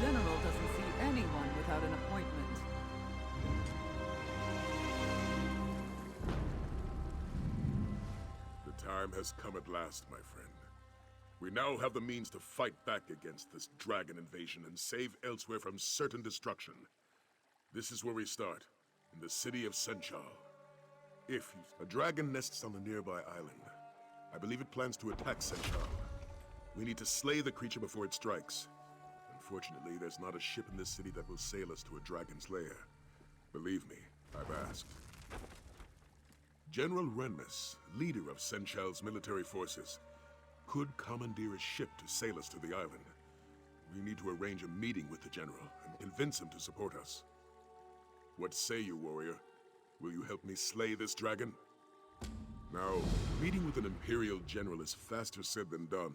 general doesn't see anyone without an appointment. The time has come at last, my friend. We now have the means to fight back against this dragon invasion and save Elsewhere from certain destruction. This is where we start, in the city of Senchal. A dragon nests on a nearby island. I believe it plans to attack Senchal. We need to slay the creature before it strikes. Unfortunately, there's not a ship in this city that will sail us to a dragon's lair. Believe me, I've asked. General Renmus, leader of Senchal's military forces, could commandeer a ship to sail us to the island. We need to arrange a meeting with the general and convince him to support us. What say you, warrior? Will you help me slay this dragon? Now, meeting with an Imperial general is faster said than done.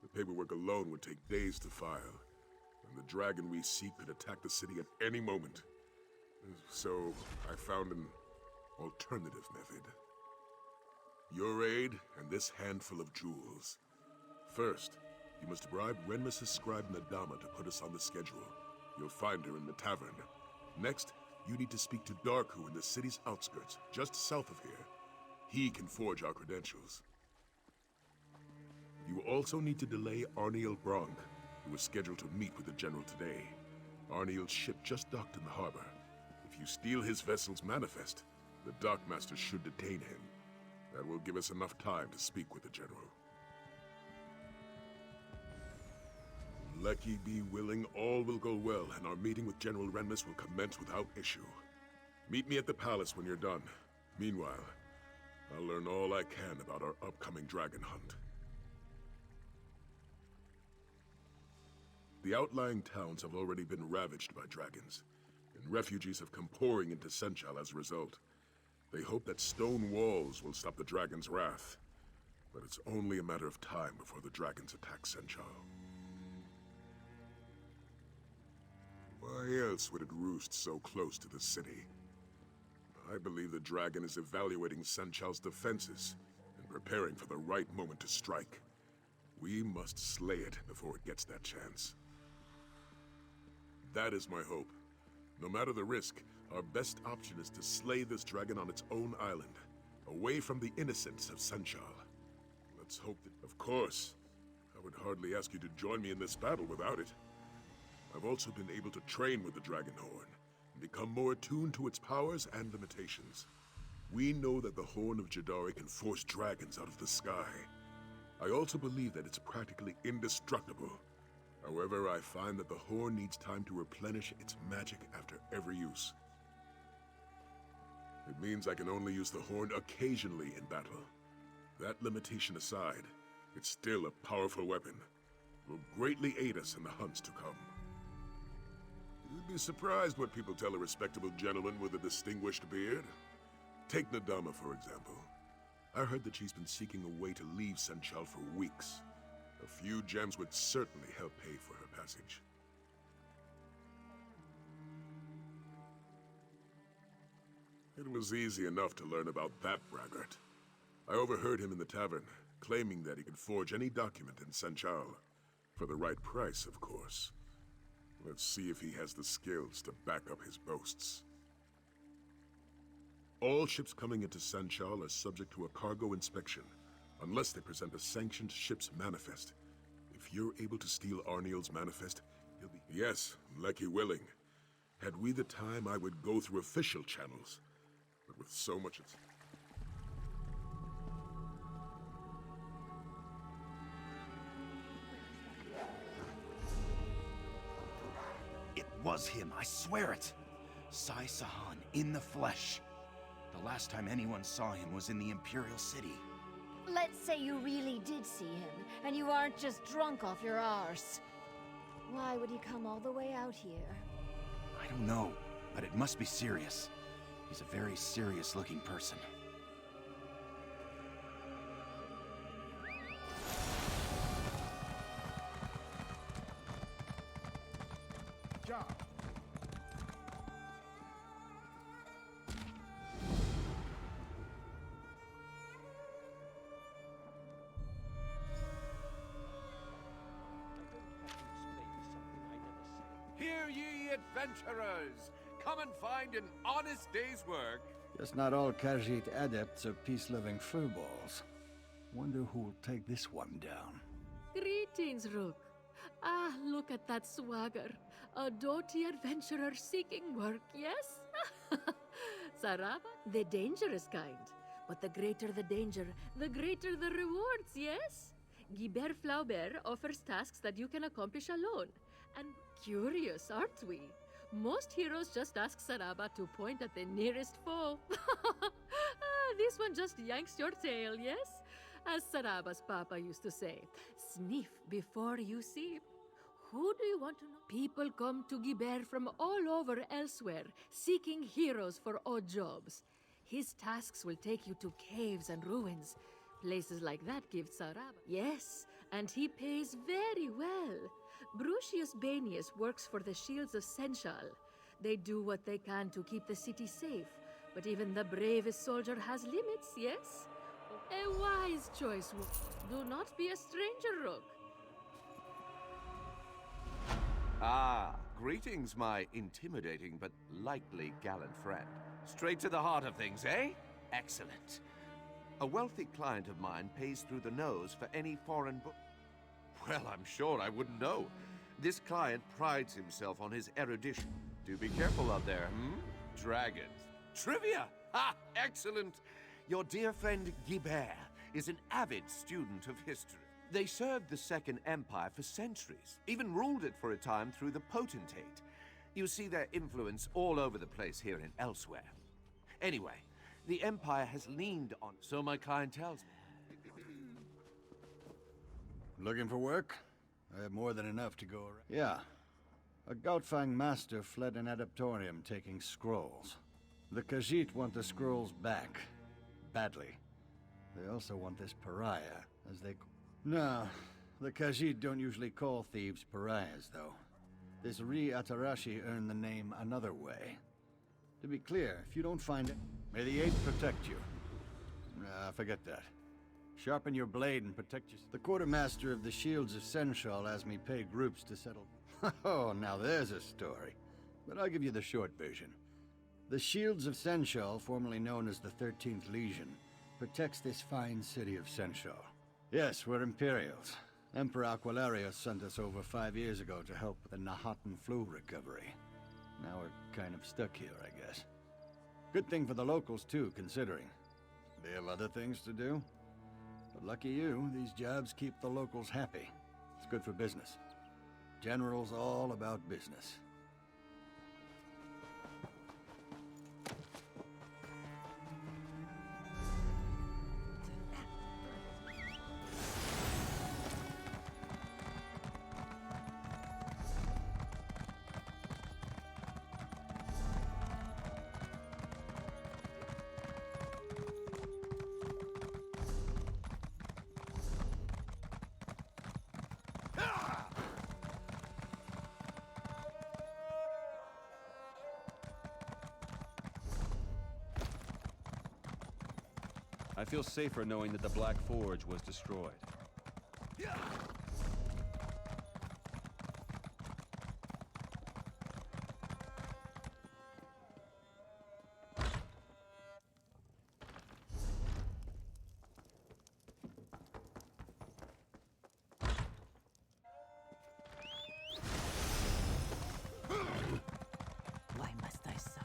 The paperwork alone would take days to file, and the dragon we seek could attack the city at any moment. So, I found an alternative method. Your aid and this handful of jewels. First, you must bribe Renmus' scribe Nadama to put us on the schedule. You'll find her in the tavern. Next, you need to speak to Darku in the city's outskirts, just south of here. He can forge our credentials. You also need to delay Arniel Bronk, who is scheduled to meet with the general today. Arniel's ship just docked in the harbor. If you steal his vessel's manifest, the dockmaster should detain him. That will give us enough time to speak with the general. Lecky be willing, all will go well, and our meeting with General Renmus will commence without issue. Meet me at the palace when you're done. Meanwhile, I'll learn all I can about our upcoming dragon hunt. The outlying towns have already been ravaged by dragons, and refugees have come pouring into Senchal as a result. They hope that stone walls will stop the dragon's wrath, but it's only a matter of time before the dragons attack Senchal. Why else would it roost so close to the city? I believe the dragon is evaluating Senchal's defenses and preparing for the right moment to strike. We must slay it before it gets that chance. That is my hope. No matter the risk, our best option is to slay this dragon on its own island, away from the innocents of Senchal. Let's hope that... Of course. I would hardly ask you to join me in this battle without it. I've also been able to train with the Dragon Horn, and become more attuned to its powers and limitations. We know that the Horn of Jadari can force dragons out of the sky. I also believe that it's practically indestructible. However, I find that the Horn needs time to replenish its magic after every use. It means I can only use the Horn occasionally in battle. That limitation aside, it's still a powerful weapon. It will greatly aid us in the hunts to come. You'd be surprised what people tell a respectable gentleman with a distinguished beard. Take Nadama, for example. I heard that she's been seeking a way to leave Senchal for weeks. A few gems would certainly help pay for her passage. It was easy enough to learn about that braggart. I overheard him in the tavern, claiming that he could forge any document in Senchal. For the right price, of course. Let's see if he has the skills to back up his boasts. All ships coming into Senchal are subject to a cargo inspection, unless they present a sanctioned ship's manifest. If you're able to steal Arniel's manifest, you'll be... Yes, Lecky willing. Had we the time, I would go through official channels. But with so much... It was him, I swear it! Sai Sahan, in the flesh. The last time anyone saw him was in the Imperial City. Let's say you really did see him, and you aren't just drunk off your arse. Why would he come all the way out here? I don't know, but it must be serious. He's a very serious-looking person. Job. adventurers! Come and find an honest day's work. Just not all Khajiit adepts are peace-loving furballs. Wonder who'll take this one down. Greetings, Rook. Ah, look at that swagger. A doughty adventurer seeking work, yes? Saraba, the dangerous kind. But the greater the danger, the greater the rewards, yes? Guibert Flaubert offers tasks that you can accomplish alone. And curious, aren't we? Most heroes just ask Saraba to point at the nearest foe. This one just yanks your tail, yes? As Saraba's papa used to say, sniff before you see. Who do you want to know? People come to Guibert from all over elsewhere, seeking heroes for odd jobs. His tasks will take you to caves and ruins. Places like that give Saraba. Yes, and he pays very well. Brucius Banius works for the Shields of Senchal. They do what they can to keep the city safe, but even the bravest soldier has limits, yes? A wise choice. Do not be a stranger, Rook. Ah, greetings, my intimidating but likely gallant friend. Straight to the heart of things, eh? Excellent. A wealthy client of mine pays through the nose for any foreign book. Well, I'm sure I wouldn't know. This client prides himself on his erudition. Do be careful out there, Dragons. Trivia! Ha! Excellent! Your dear friend Guibert is an avid student of history. They served the Second Empire for centuries, even ruled it for a time through the potentate. You see their influence all over the place here and elsewhere. Anyway, the Empire has leaned on, so my client tells me. Looking for work? I have more than enough to go around. Yeah. A Goutfang master fled an adaptorium taking scrolls. The Khajiit want the scrolls back. Badly. They also want this pariah, as they... No, the Khajiit don't usually call thieves pariahs, though. This Atarashi earned the name another way. To be clear, if you don't find it, may the Eight protect you. Forget that. Sharpen your blade and protect yourself. The quartermaster of the Shields of Senchal has me pay groups to settle... Oh, now there's a story. But I'll give you the short version. The Shields of Senchal, formerly known as the 13th Legion, protects this fine city of Senchal. Yes, we're Imperials. Emperor Aquilarius sent us over 5 years ago to help with the Nahatan flu recovery. Now we're kind of stuck here, I guess. Good thing for the locals, too, considering. They have other things to do. But lucky you, these jobs keep the locals happy. It's good for business. General's all about business. I feel safer knowing that the Black Forge was destroyed. Why must I suffer?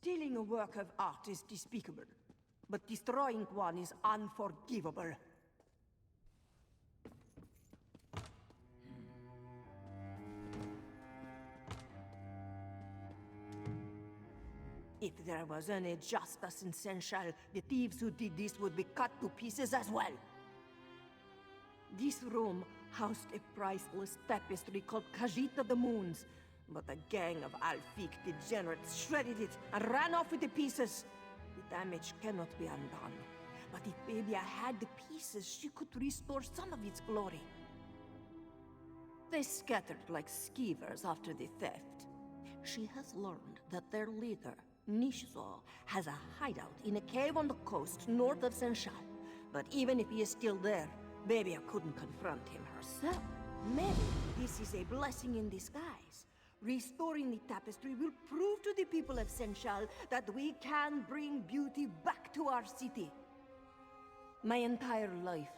Stealing a work of art is despicable, but destroying one is unforgivable. If there was any justice in Senchal, the thieves who did this would be cut to pieces as well. This room housed a priceless tapestry called Khajiit of the Moons, but a gang of Alfiq degenerates shredded it and ran off with the pieces. The damage cannot be undone. But if Babia had the pieces, she could restore some of its glory. They scattered like skeevers after the theft. She has learned that their leader, Nishizo, has a hideout in a cave on the coast north of Senshal. But even if he is still there, Babia couldn't confront him herself. Maybe this is a blessing in disguise. Restoring the tapestry will prove to the people of Senshal that we can bring beauty back to our city. My entire life,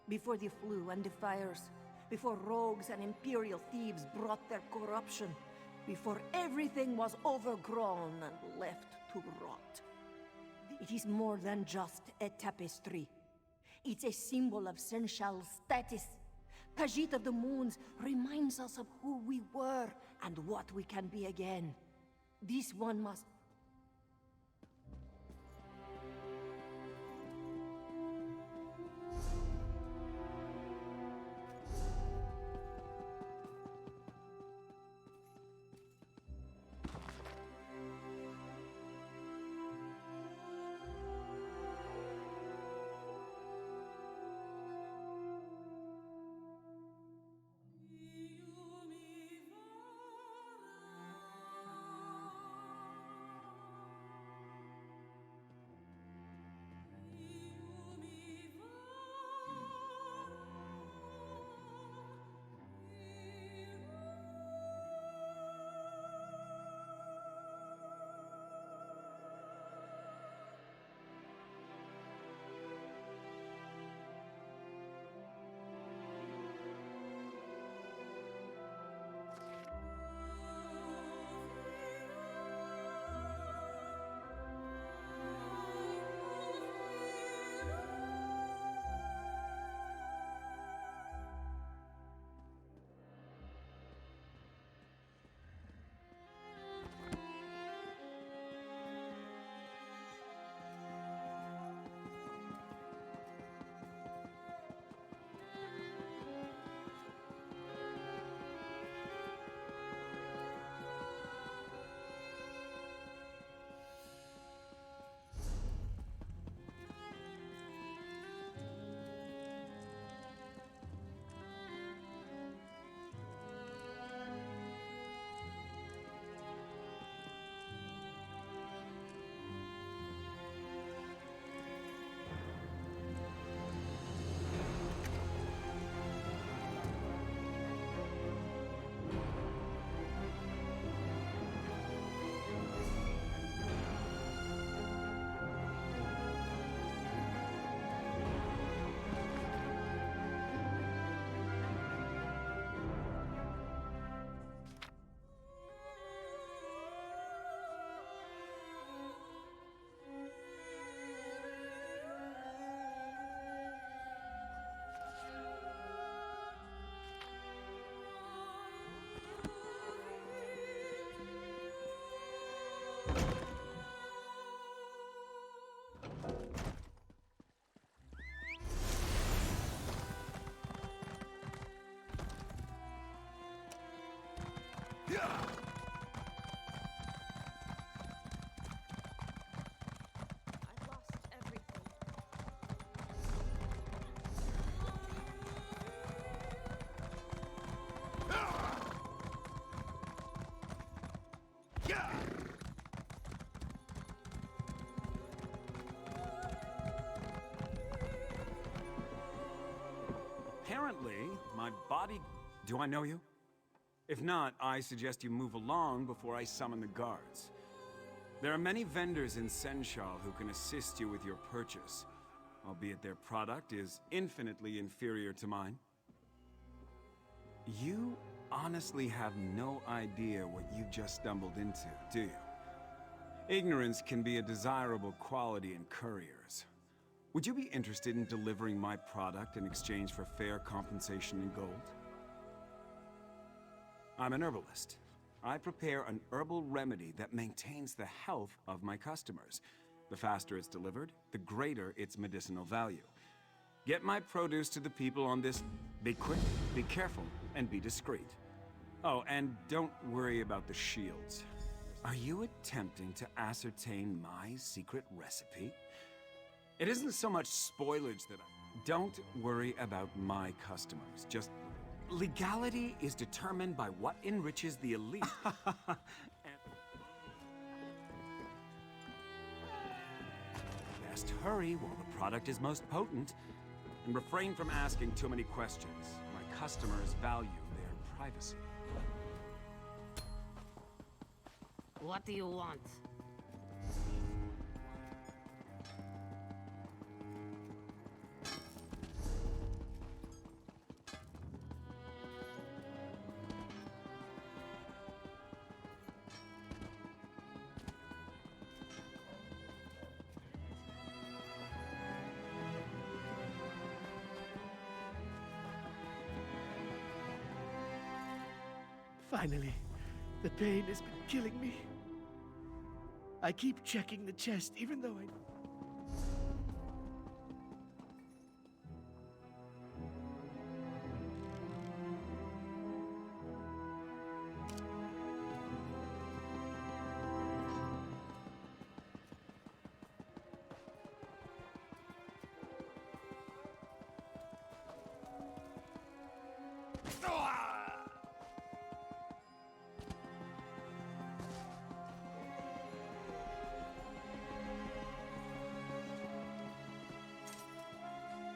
before the flu and the fires, before rogues and imperial thieves brought their corruption, before everything was overgrown and left to rot. It is more than just a tapestry. It's a symbol of Senshal's status. Khajiit of the Moons reminds us of who we were and what we can be again. This one must... I've lost everything. Apparently, my body... Do I know you? If not, I suggest you move along before I summon the guards. There are many vendors in Senshal who can assist you with your purchase, albeit their product is infinitely inferior to mine. You honestly have no idea what you just stumbled into, do you? Ignorance can be a desirable quality in couriers. Would you be interested in delivering my product in exchange for fair compensation in gold? I'm an herbalist. I prepare an herbal remedy that maintains the health of my customers. The faster it's delivered, the greater its medicinal value. Get my produce to the people on this... Be quick, be careful, and be discreet. Oh, and don't worry about the shields. Are you attempting to ascertain my secret recipe? It isn't so much spoilage that I... Don't worry about my customers. Just... Legality is determined by what enriches the elite. Best hurry while the product is most potent, and refrain from asking too many questions. My customers value their privacy. What do you want? Finally, the pain has been killing me. I keep checking the chest, even though I...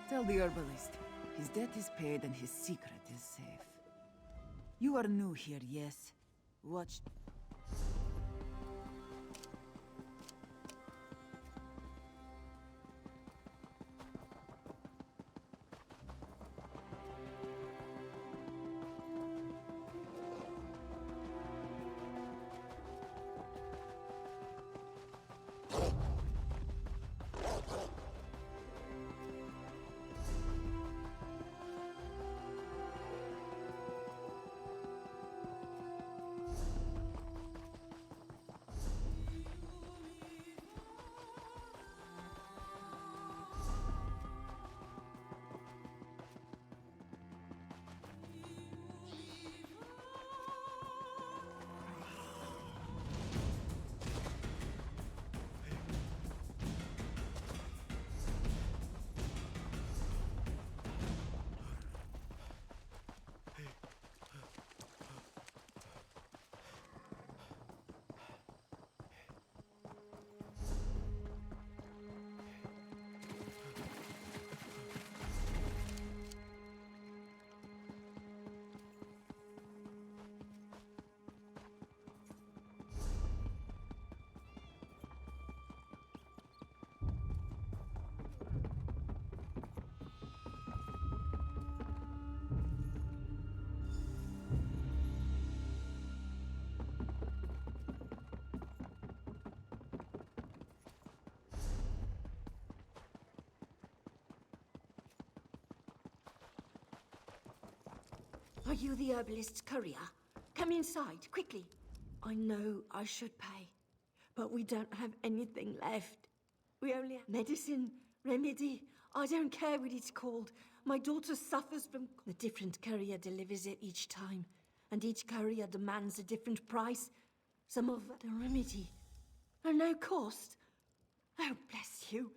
Tell the herbalist. His debt is paid and his secret is safe. You are new here, yes? Watch... Are you the herbalist's courier? Come inside, quickly. I know I should pay, but we don't have anything left. We only have medicine, remedy. I don't care what it's called. My daughter suffers from... The different courier delivers it each time, and each courier demands a different price. Some of the remedy are no cost. Oh, bless you.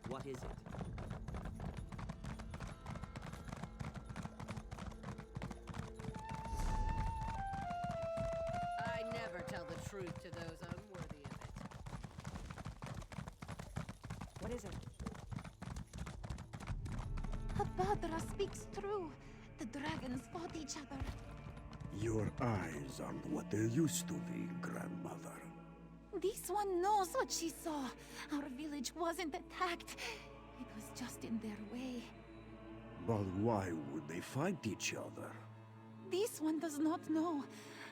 What is it? I never tell the truth to those unworthy of it. What is it? Abadra speaks true. The dragons fought each other. Your eyes aren't what they used to be, grandmother. This one knows what she saw. Our village wasn't attacked. It was just in their way. But why would they fight each other? This one does not know,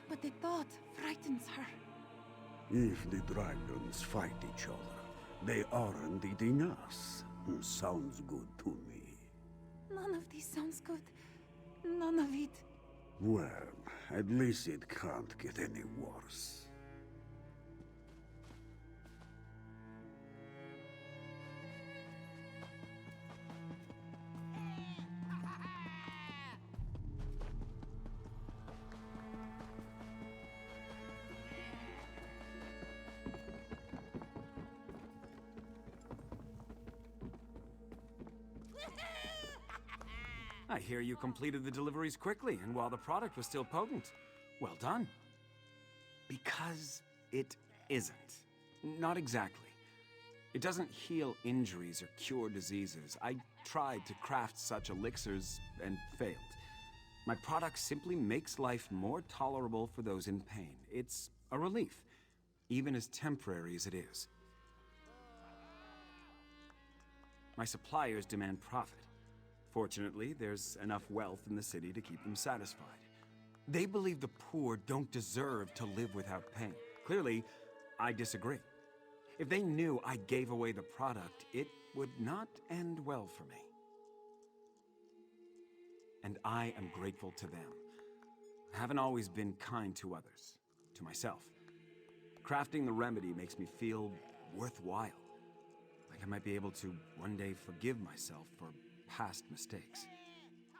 but the thought frightens her. If the dragons fight each other, they aren't eating us. Sounds good to me. None of this sounds good. None of it. Well, at least it can't get any worse. I hear you completed the deliveries quickly, and while the product was still potent. Well done. Because it isn't. Not exactly. It doesn't heal injuries or cure diseases. I tried to craft such elixirs and failed. My product simply makes life more tolerable for those in pain. It's a relief, even as temporary as it is. My suppliers demand profit. Fortunately, there's enough wealth in the city to keep them satisfied. They believe the poor don't deserve to live without pain. Clearly, I disagree. If they knew I gave away the product, it would not end well for me. And I am grateful to them. I haven't always been kind to others, to myself. Crafting the remedy makes me feel worthwhile. Like I might be able to one day forgive myself for past mistakes.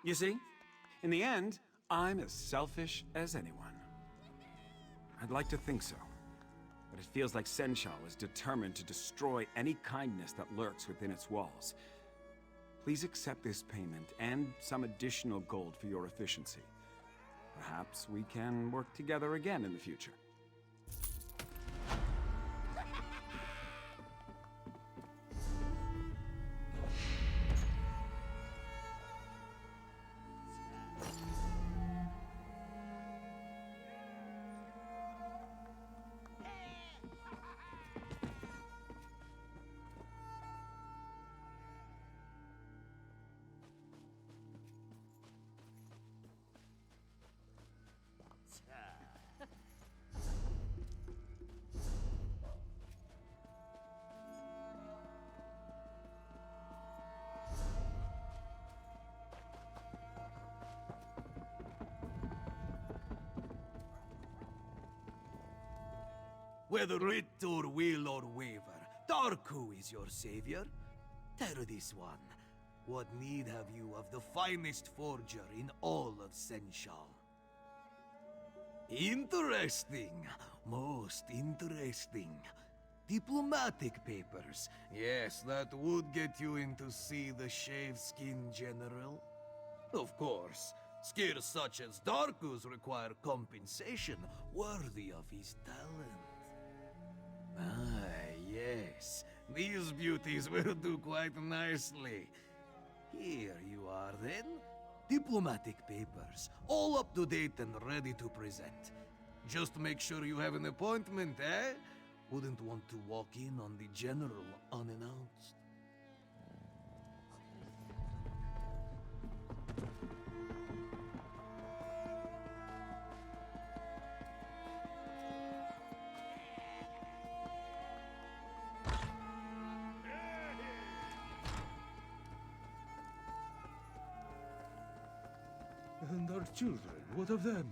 You see, in the end, I'm as selfish as anyone. I'd like to think so, but it feels like Senshal is determined to destroy any kindness that lurks within its walls. Please accept this payment and some additional gold for your efficiency. Perhaps we can work together again in the future. Whether writ or will or waver, Darku is your savior. Tell this one, what need have you of the finest forger in all of Senshal? Interesting, most interesting. Diplomatic papers. Yes, that would get you in to see the Shaveskin General. Of course, skills such as Darku's require compensation worthy of his talent. Ah, yes. These beauties will do quite nicely. Here you are, then. Diplomatic papers, all up to date and ready to present. Just make sure you have an appointment, eh? Wouldn't want to walk in on the General unannounced. And our children, what of them?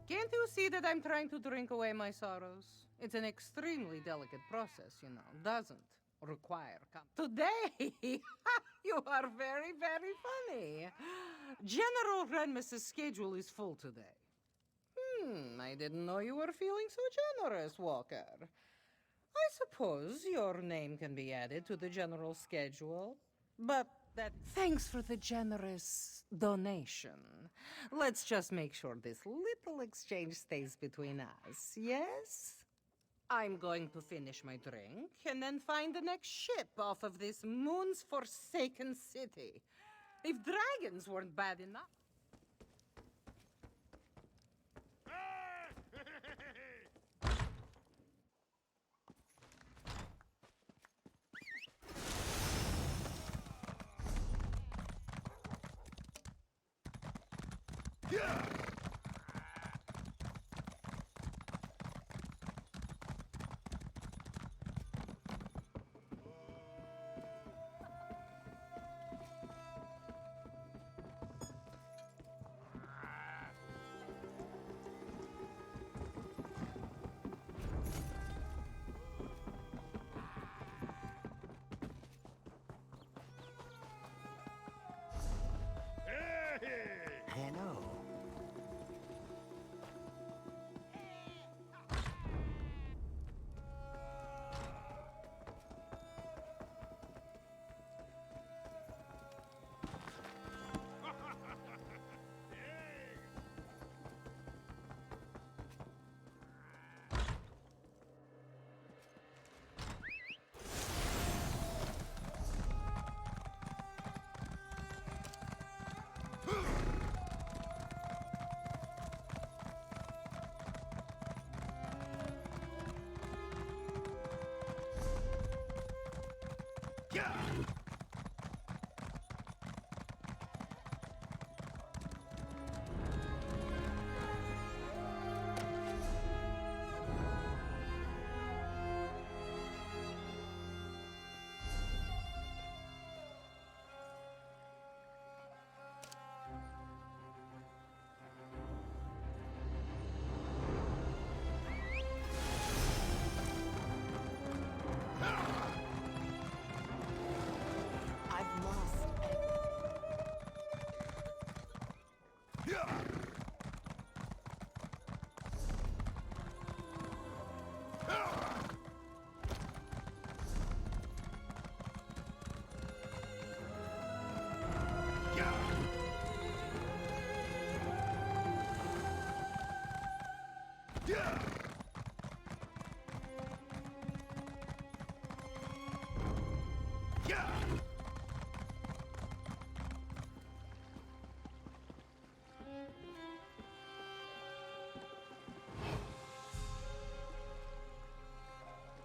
Can't you see that I'm trying to drink away my sorrows? It's an extremely delicate process, you know, doesn't require Today, you are very, very funny. General Renmus's schedule is full today. I didn't know you were feeling so generous, Walker. I suppose your name can be added to the general schedule, but thanks for the generous donation. Let's just make sure this little exchange stays between us, yes? I'm going to finish my drink and then find the next ship off of this moon's forsaken city. If dragons weren't bad enough.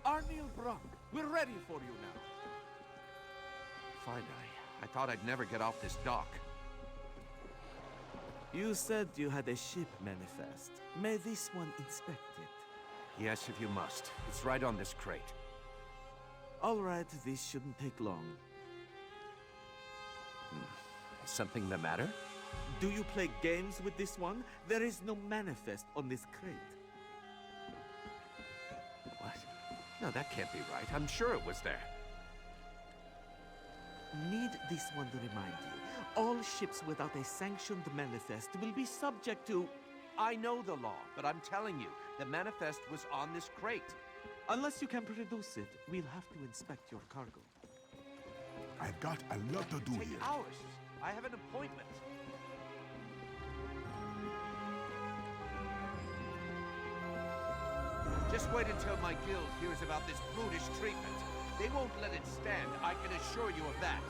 Arniel Brock, we're ready for you now. Finally. I thought I'd never get off this dock. You said you had a ship manifest. May this one inspect it? Yes, if you must. It's right on this crate. All right, this shouldn't take long. Is something the matter? Do you play games with this one? There is no manifest on this crate. What? No, that can't be right. I'm sure it was there. Need this one to remind you. All ships without a sanctioned manifest will be subject to... I know the law, but I'm telling you, the manifest was on this crate. Unless you can produce it, we'll have to inspect your cargo. I've got a lot to do Take here. hours. I have an appointment. Just wait until my guild hears about this brutish treatment. They won't let it stand, I can assure you of that.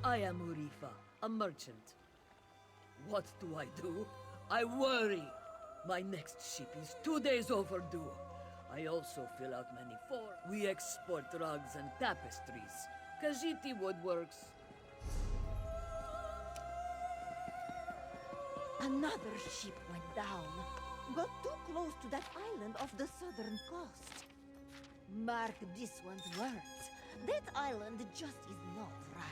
I am Urifa, a merchant. What do? I worry. My next ship is 2 days overdue. I also fill out many forms. We export rugs and tapestries. Khajiiti woodworks. Another ship went down. Got too close to that island off the southern coast. Mark this one's words. That island just is not right.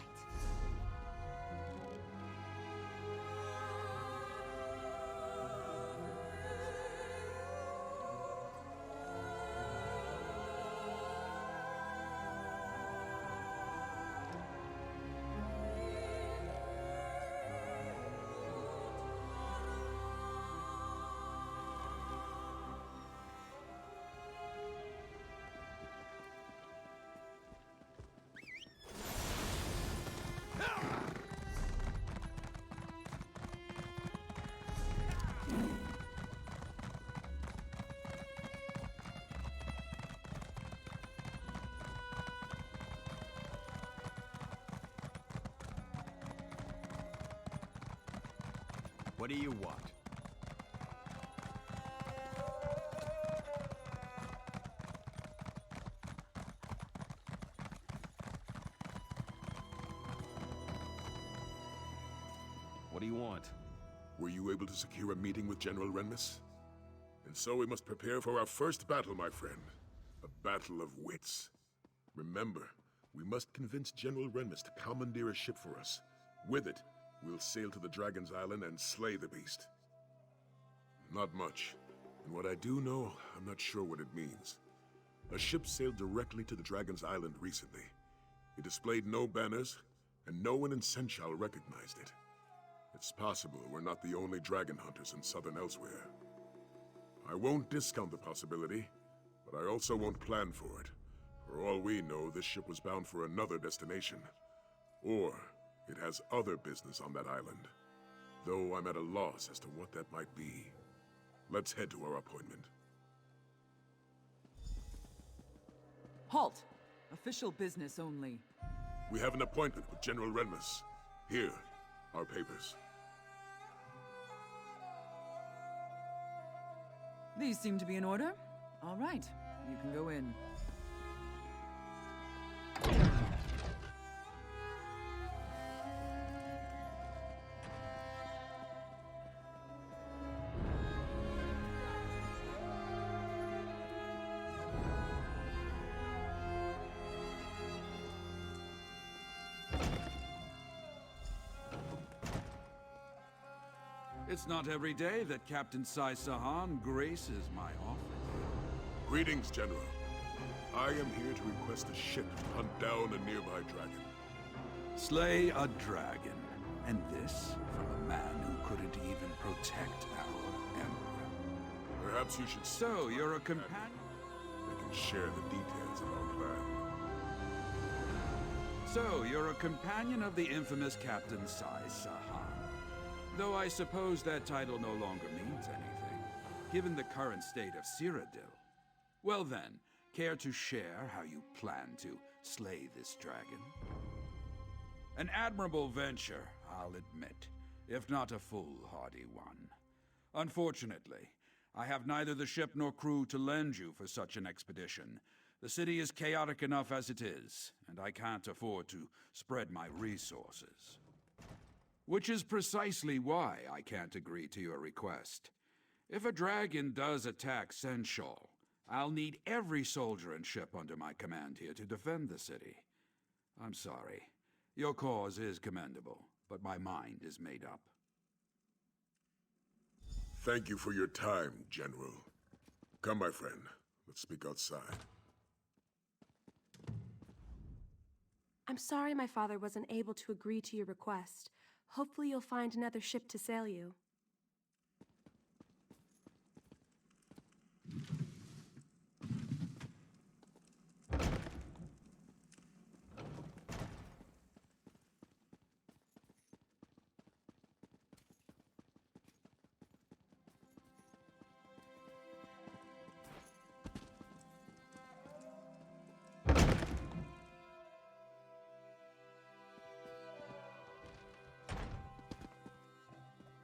What do you want? What do you want? Were you able to secure a meeting with General Renmus? And so we must prepare for our first battle, my friend. A battle of wits. Remember, we must convince General Renmus to commandeer a ship for us. With it, we'll sail to the Dragon's Island and slay the beast. Not much. And what I do know, I'm not sure what it means. A ship sailed directly to the Dragon's Island recently. It displayed no banners, and no one in Senchal recognized it. It's possible we're not the only dragon hunters in southern Elsewhere. I won't discount the possibility, but I also won't plan for it. For all we know, this ship was bound for another destination. Or it has other business on that island. Though I'm at a loss as to what that might be. Let's head to our appointment. Halt! Official business only. We have an appointment with General Renmus. Here, our papers. These seem to be in order. All right, you can go in. It's not every day that Captain Sai Sahan graces my office. Greetings, General. I am here to request a ship to hunt down a nearby dragon. Slay a dragon. And this from a man who couldn't even protect our emperor. Perhaps you should... So, you're a companion? I can share the details of our plan. So, you're a companion of the infamous Captain Sai Sahan. Though I suppose that title no longer means anything, given the current state of Cyrodiil. Well then, care to share how you plan to slay this dragon? An admirable venture, I'll admit, if not a foolhardy one. Unfortunately, I have neither the ship nor crew to lend you for such an expedition. The city is chaotic enough as it is, and I can't afford to spread my resources. Which is precisely why I can't agree to your request. If a dragon does attack Senshal, I'll need every soldier and ship under my command here to defend the city. I'm sorry. Your cause is commendable, but my mind is made up. Thank you for your time, General. Come, my friend. Let's speak outside. I'm sorry my father wasn't able to agree to your request. Hopefully you'll find another ship to sail you.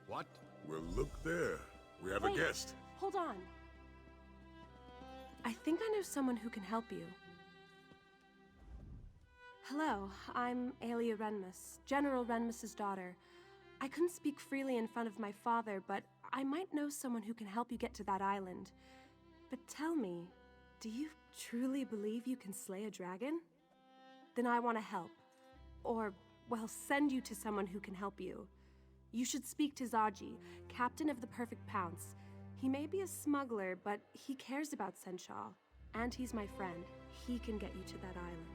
What? Well, look there. We have Wait, a guest. Hold on. I think I know someone who can help you. Hello, I'm Aelia Renmus, General Renmus's daughter. I couldn't speak freely in front of my father, but I might know someone who can help you get to that island. But tell me, do you truly believe you can slay a dragon? Then I want to help. Or, well, send you to someone who can help you. You should speak to Zaji, captain of the Perfect Pounce. He may be a smuggler, but he cares about Senshal. And he's my friend. He can get you to that island.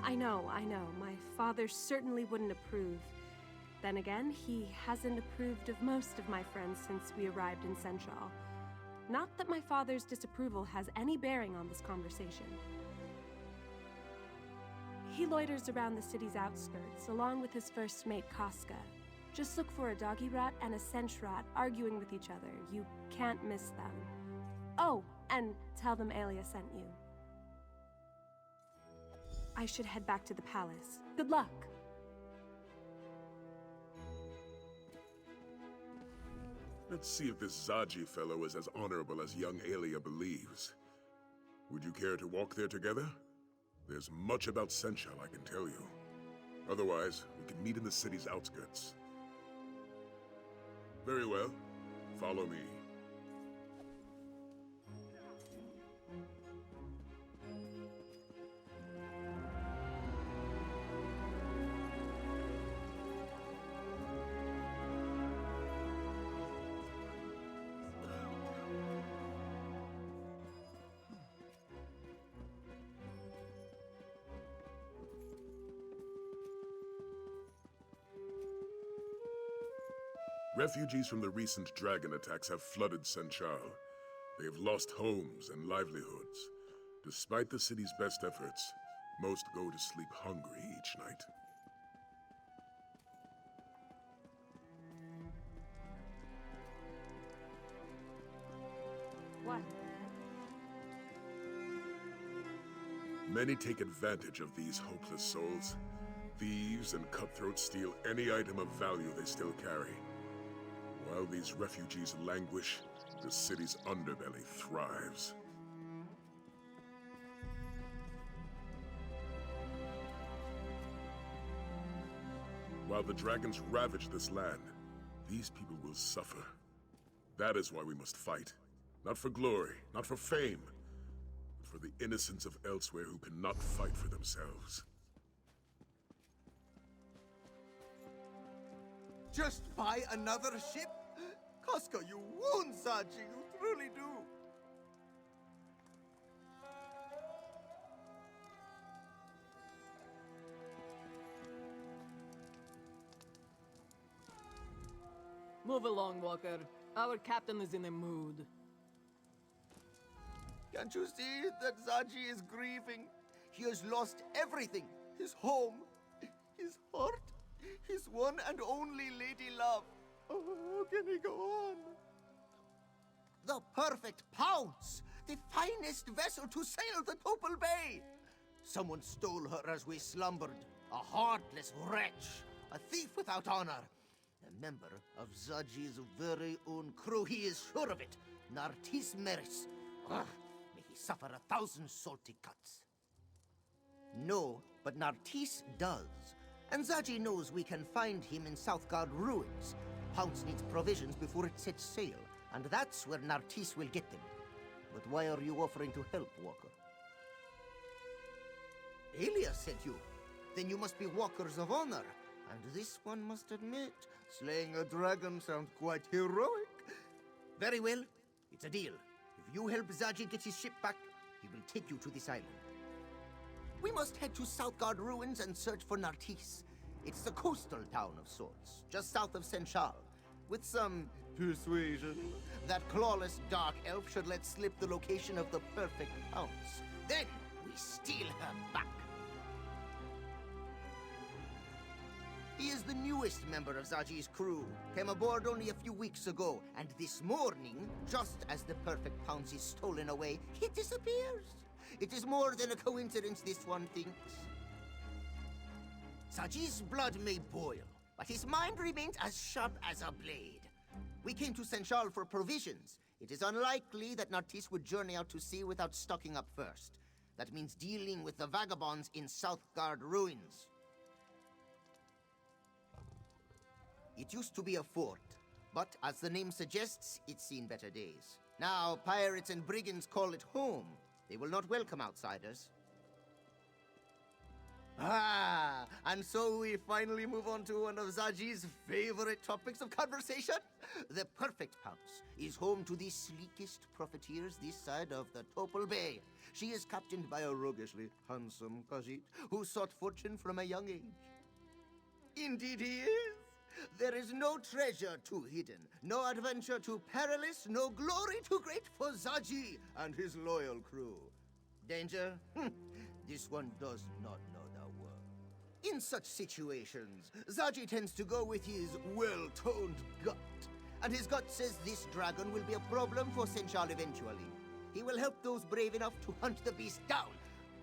I know. My father certainly wouldn't approve. Then again, he hasn't approved of most of my friends since we arrived in Senshal. Not that my father's disapproval has any bearing on this conversation. He loiters around the city's outskirts, along with his first mate, Casca. Just look for a doggy rat and a sench rat arguing with each other. You can't miss them. Oh, and tell them Aelia sent you. I should head back to the palace. Good luck! Let's see if this Zaji fellow is as honorable as young Aelia believes. Would you care to walk there together? There's much about Senshal I can tell you. Otherwise, we can meet in the city's outskirts. Very well. Follow me. Refugees from the recent dragon attacks have flooded Senshal. They have lost homes and livelihoods. Despite the city's best efforts, most go to sleep hungry each night. What? Many take advantage of these hopeless souls. Thieves and cutthroats steal any item of value they still carry. While these refugees languish, the city's underbelly thrives. While the dragons ravage this land, these people will suffer. That is why we must fight. Not for glory, not for fame, but for the innocents of elsewhere who cannot fight for themselves. Just buy another ship? Casca, you wound Zaji, you truly do. Move along, Walker. Our captain is in a mood. Can't you see that Zaji is grieving? He has lost everything. His home, his heart, his one and only lady love. Oh, how can he go on? The perfect pounce! The finest vessel to sail the Topal Bay! Someone stole her as we slumbered. A heartless wretch. A thief without honor. A member of Zaji's very own crew. He is sure of it. Nartis Meris. Ugh, may he suffer 1,000 salty cuts. No, but Nartis does. And Zaji knows we can find him in Southgard ruins. Pounce needs provisions before it sets sail, and that's where Nartis will get them. But why are you offering to help, Walker? Elias sent you. Then you must be walkers of honor. And this one must admit, slaying a dragon sounds quite heroic. Very well, it's a deal. If you help Zaji get his ship back, he will take you to this island. We must head to Southgard ruins and search for Nartis. It's a coastal town of sorts, just south of Senchal. With some persuasion, that clawless dark elf should let slip the location of the perfect pounce. Then we steal her back. He is the newest member of Zaji's crew. Came aboard only a few weeks ago, and this morning, just as the perfect pounce is stolen away, he disappears. It is more than a coincidence, this one thinks. Zaji's blood may boil, but his mind remains as sharp as a blade. We came to Senchal for provisions. It is unlikely that Nartis would journey out to sea without stocking up first. That means dealing with the vagabonds in Southgard ruins. It used to be a fort, but as the name suggests, it's seen better days. Now, pirates and brigands call it home. They will not welcome outsiders. Ah, and so we finally move on to one of Zaji's favorite topics of conversation. The perfect pounce is home to the sleekest profiteers this side of the Topal Bay. She is captained by a roguishly handsome Khajiit who sought fortune from a young age. Indeed he is. There is no treasure too hidden, no adventure too perilous, no glory too great for Zaji and his loyal crew. Danger? This one does not know the word. In such situations, Zaji tends to go with his well-toned gut. And his gut says this dragon will be a problem for Senchal eventually. He will help those brave enough to hunt the beast down.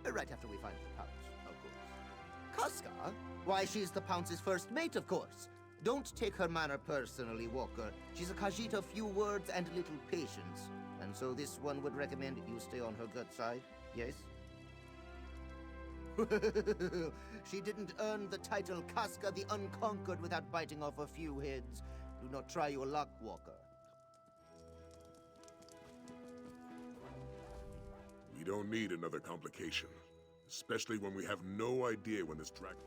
Right after we find the pounce, of course. Casca? Why, she's the pounce's first mate, of course. Don't take her manner personally, Walker. She's a Khajiit of few words and little patience. And so this one would recommend you stay on her gut side, yes? She didn't earn the title Casca the Unconquered without biting off a few heads. Do not try your luck, Walker. We don't need another complication. Especially when we have no idea when this dragon...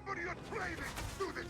Remember your training, student!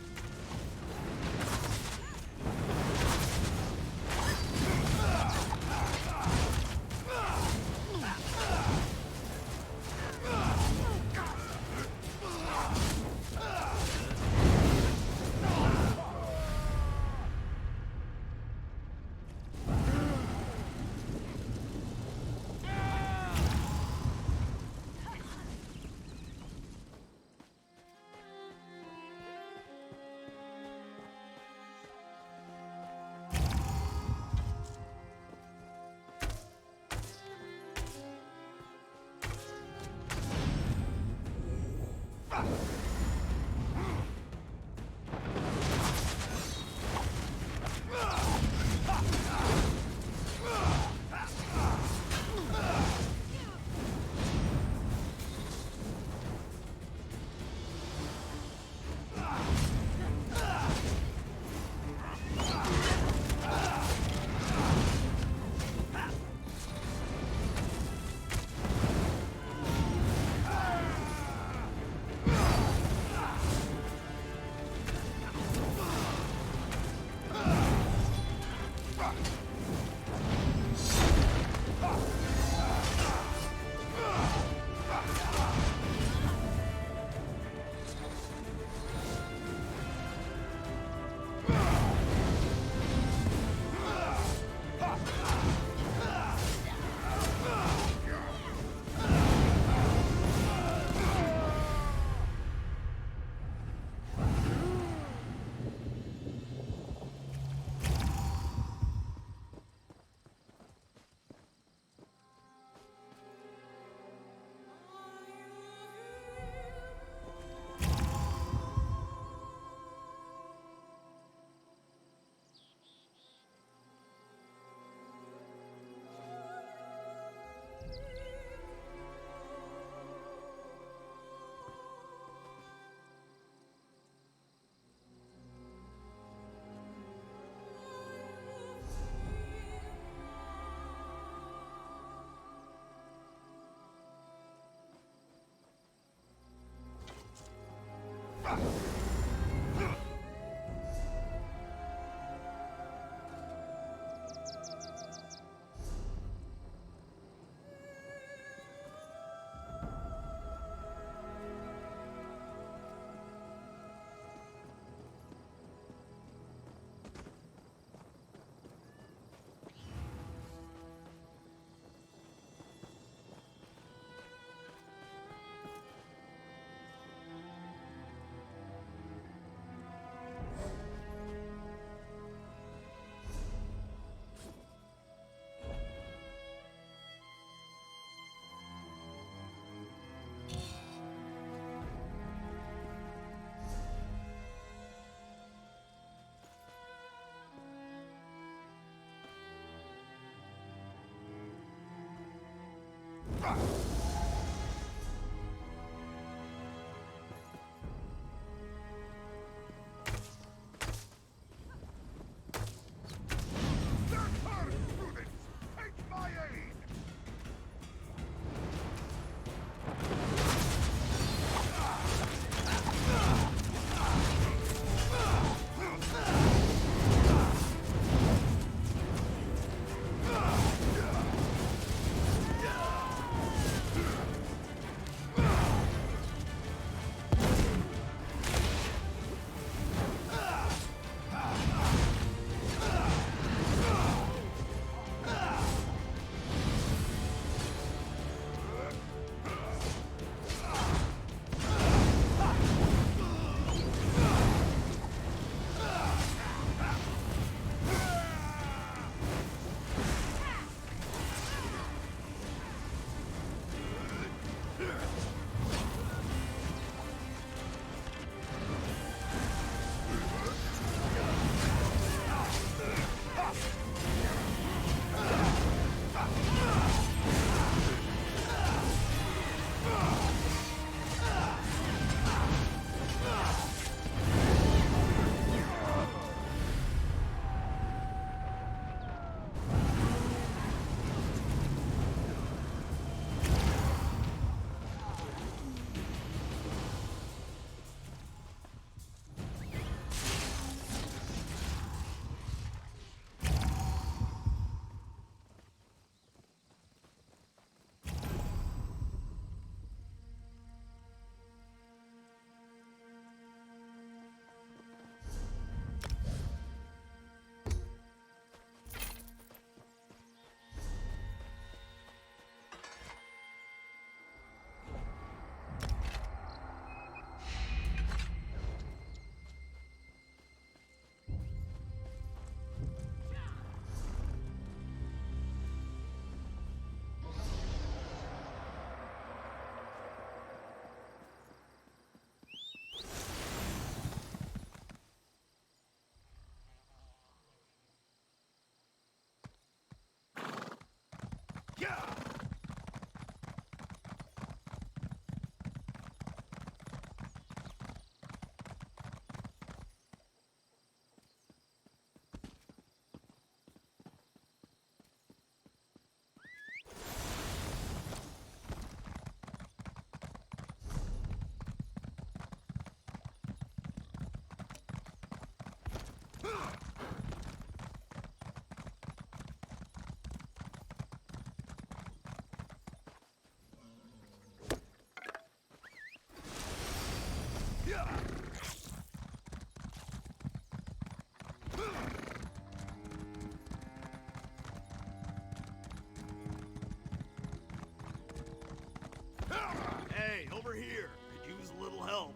here. Could use a little help.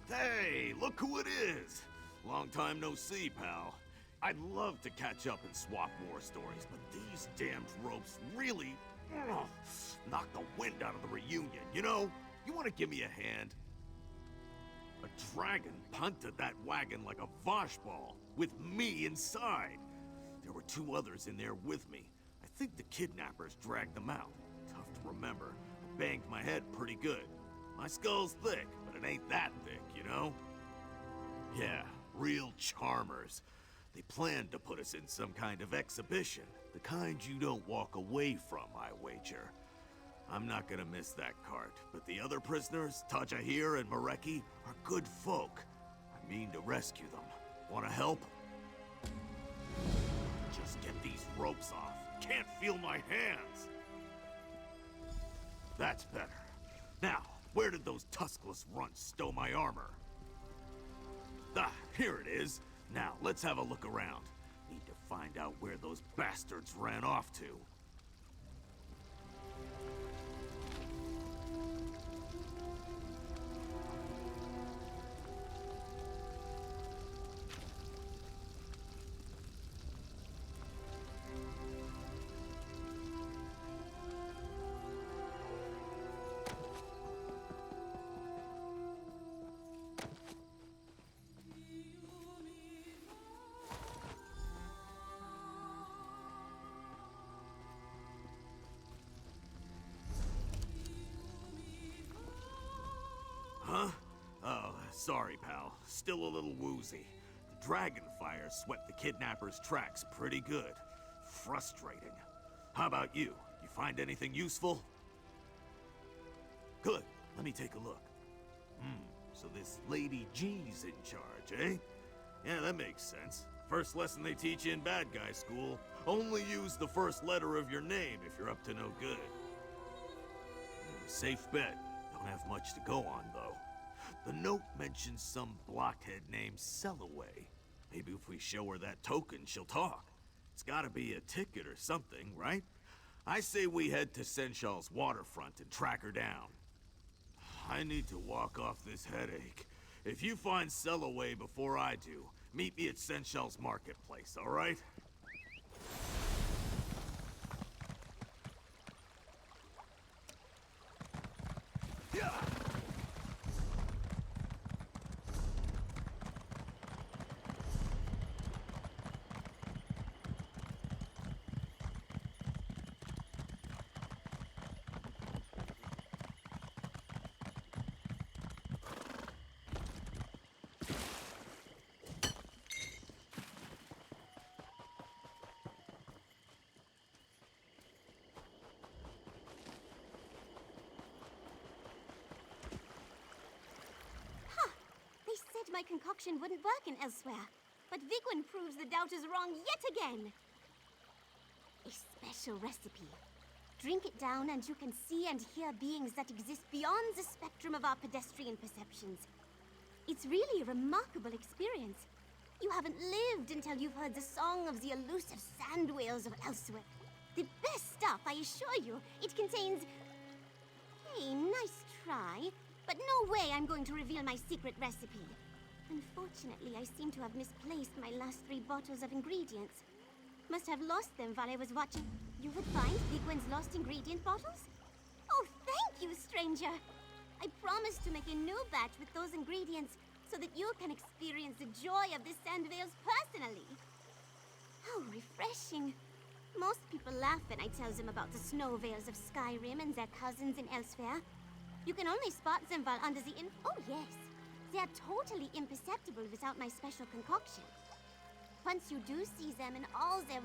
Hey, look who it is. Long time no see, pal. I'd love to catch up and swap more stories, but these damned ropes really knock the wind out of the reunion, you know? You want to give me a hand? A dragon punted that wagon like a vosh ball, with me inside. There were 2 others in there with me. I think the kidnappers dragged them out. Tough to remember. I banged my head pretty good. My skull's thick, but it ain't that thick, you know? Yeah, real charmers. They planned to put us in some kind of exhibition. The kind you don't walk away from, I wager. I'm not gonna miss that cart, but the other prisoners, Tajahir and Mareki, are good folk. I mean to rescue them. Wanna help? Just get these ropes off. Can't feel my hands. That's better. Now, where did those tuskless runts stow my armor? Ah, here it is. Now, let's have a look around. Need to find out where those bastards ran off to. Huh? Oh, sorry, pal. Still a little woozy. The dragon fire swept the kidnappers' tracks pretty good. Frustrating. How about you? You find anything useful? Good. Let me take a look. So this Lady G's in charge, eh? Yeah, that makes sense. First lesson they teach you in bad guy school. Only use the first letter of your name if you're up to no good. Safe bet. Don't have much to go on, though. The note mentions some blockhead named Sellaway. Maybe if we show her that token, she'll talk. It's gotta be a ticket or something, right? I say we head to Senshal's waterfront and track her down. I need to walk off this headache. If you find Sellaway before I do, meet me at Senshal's marketplace, all right? My concoction wouldn't work in Elsewhere, but Vigwin proves the doubters wrong yet again. A special recipe. Drink it down and you can see and hear beings that exist beyond the spectrum of our pedestrian perceptions. It's really a remarkable experience. You haven't lived until you've heard the song of the elusive sand whales of Elsewhere. The best stuff, I assure you. It contains... Hey, nice try, but no way I'm going to reveal my secret recipe. Unfortunately, I seem to have misplaced my last 3 bottles of ingredients. Must have lost them while I was watching. You would find Vigwin's lost ingredient bottles? Oh, thank you, stranger! I promise to make a new batch with those ingredients so that you can experience the joy of the sand veils personally. How refreshing. Most people laugh when I tell them about the snow veils of Skyrim and their cousins in Elsewhere. You can only spot them while under the Oh, yes. They're totally imperceptible without my special concoction. Once you do see them in all their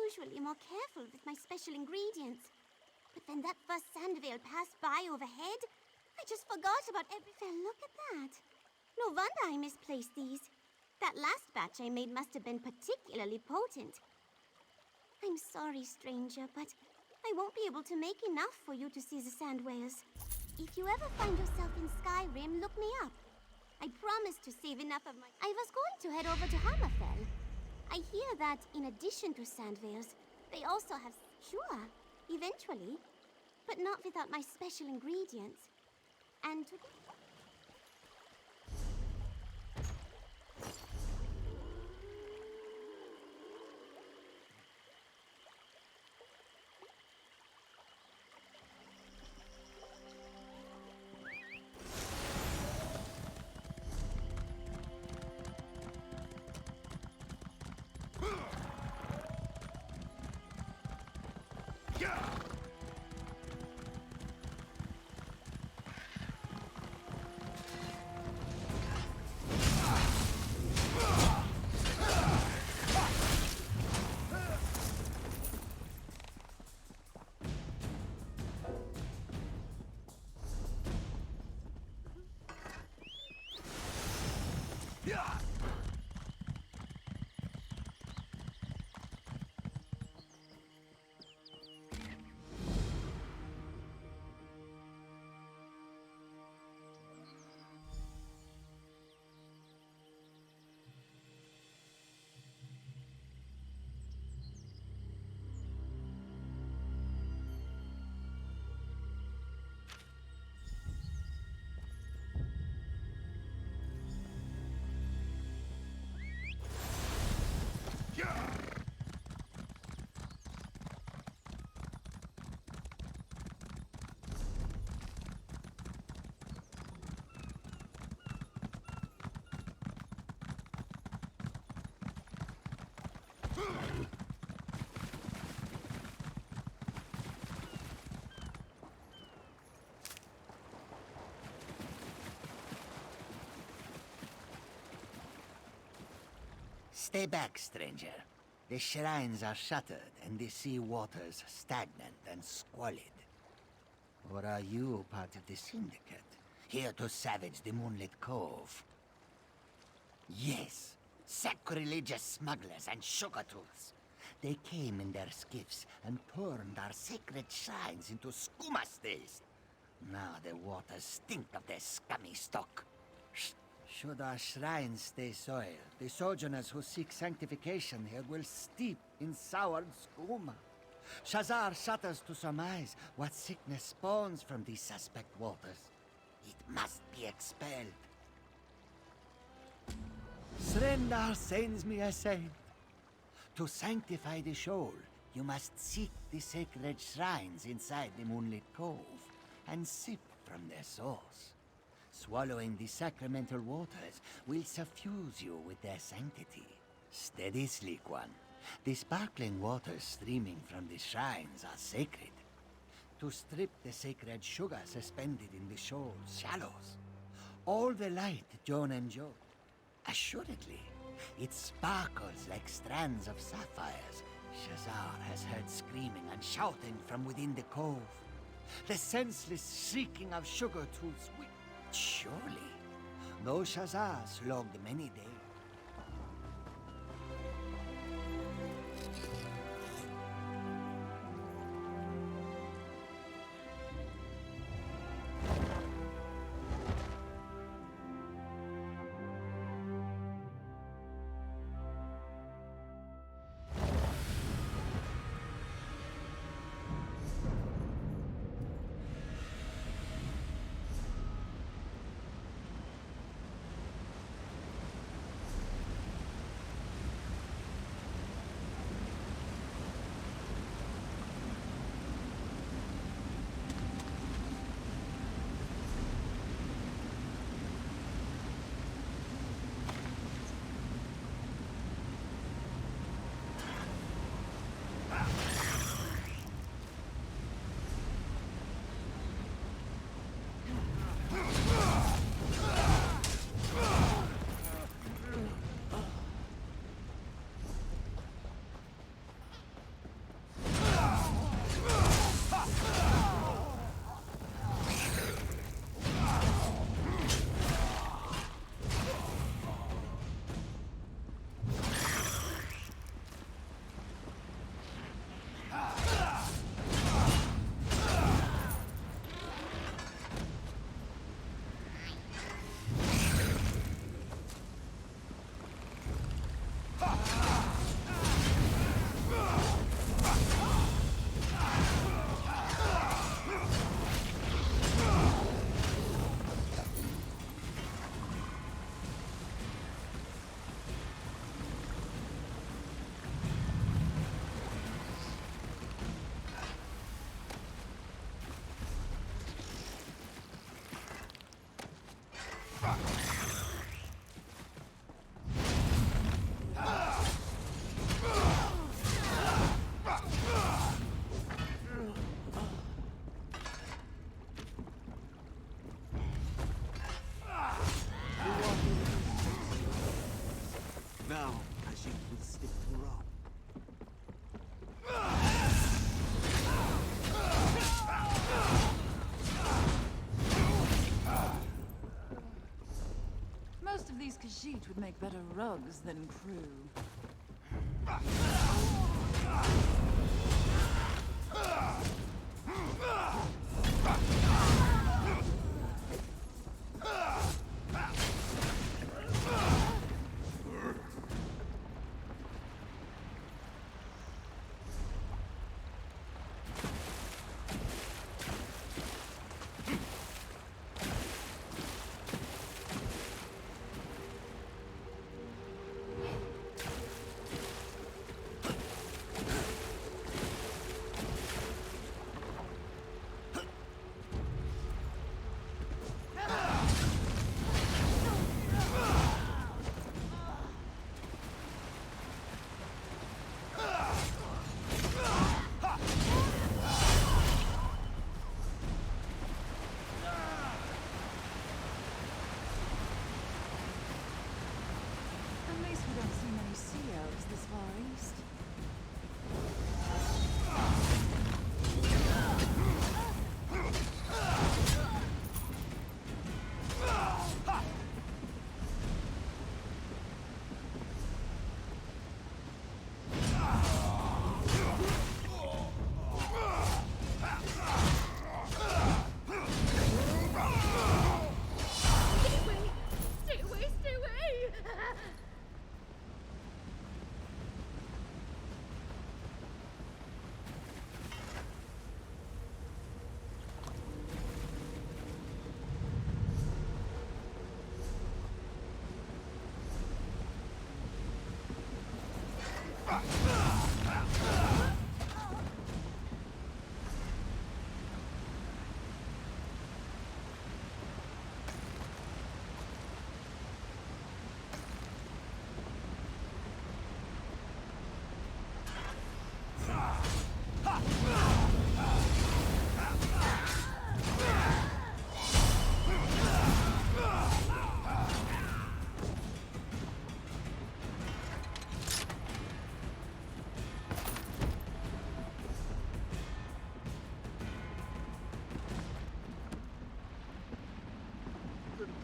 usually more careful with my special ingredients. But then that first sand veil passed by overhead. I just forgot about everything. Look at that. No wonder I misplaced these. That last batch I made must have been particularly potent. I'm sorry, stranger, but I won't be able to make enough for you to see the sand whales. If you ever find yourself in Skyrim, look me up. I promise to save enough of my... I was going to head over to Hammerfell. I hear that in addition to sand whales, they also have... Sure, eventually. But not without my special ingredients. And to... Stay back, stranger. The shrines are shuttered and the sea waters stagnant and squalid. Or are you part of the Syndicate, here to savage the Moonlit Cove? Yes, sacrilegious smugglers and sugar tools. They came in their skiffs and turned our sacred shrines into skooma stays. Now the waters stink of their scummy stock. Should our shrines stay soiled, the sojourners who seek sanctification here will steep in soured skooma. Shazar shudders to surmise what sickness spawns from these suspect waters. It must be expelled. Srendar sends me a saint. To sanctify the shoal, you must seek the sacred shrines inside the Moonlit Cove and sip from their source. Swallowing the sacramental waters will suffuse you with their sanctity. Steady, sleek one. The sparkling waters streaming from the shrines are sacred. To strip the sacred sugar suspended in the shoal's shallows. All the light Joan enjoyed. Assuredly, it sparkles like strands of sapphires. Shazar has heard screaming and shouting from within the cove. The senseless shrieking of sugar tools. Surely, though Shazar slogged many days. Most of these Khajiit would make better rugs than crew.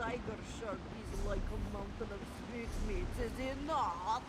tiger shirt is like a mountain of sweetmeats, is it not?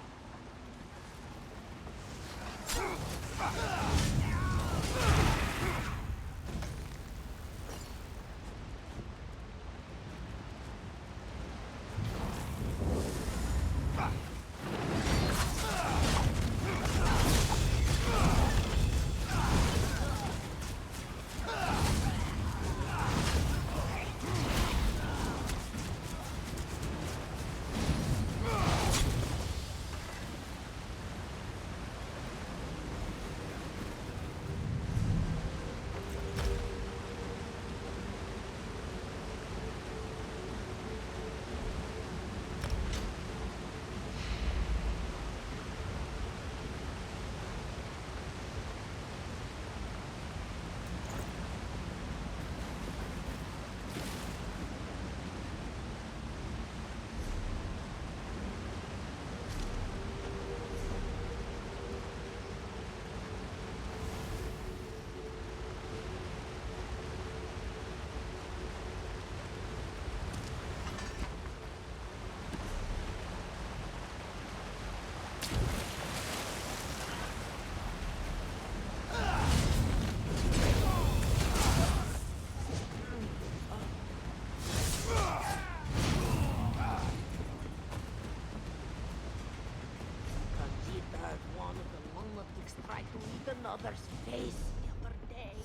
Tried to eat another's face the other day.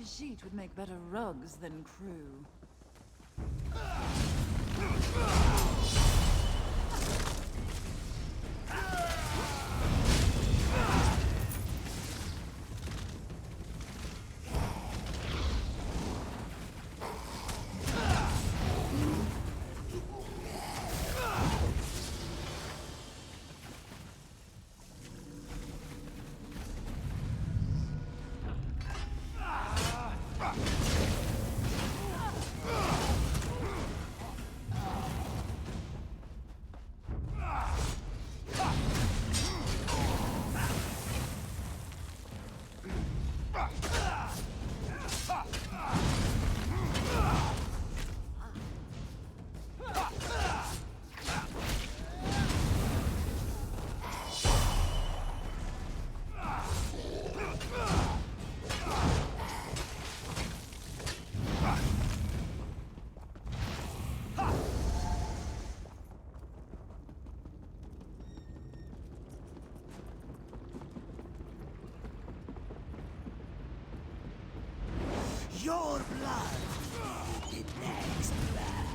Khajiit would make better rugs than crew. Your blood will be the next batch.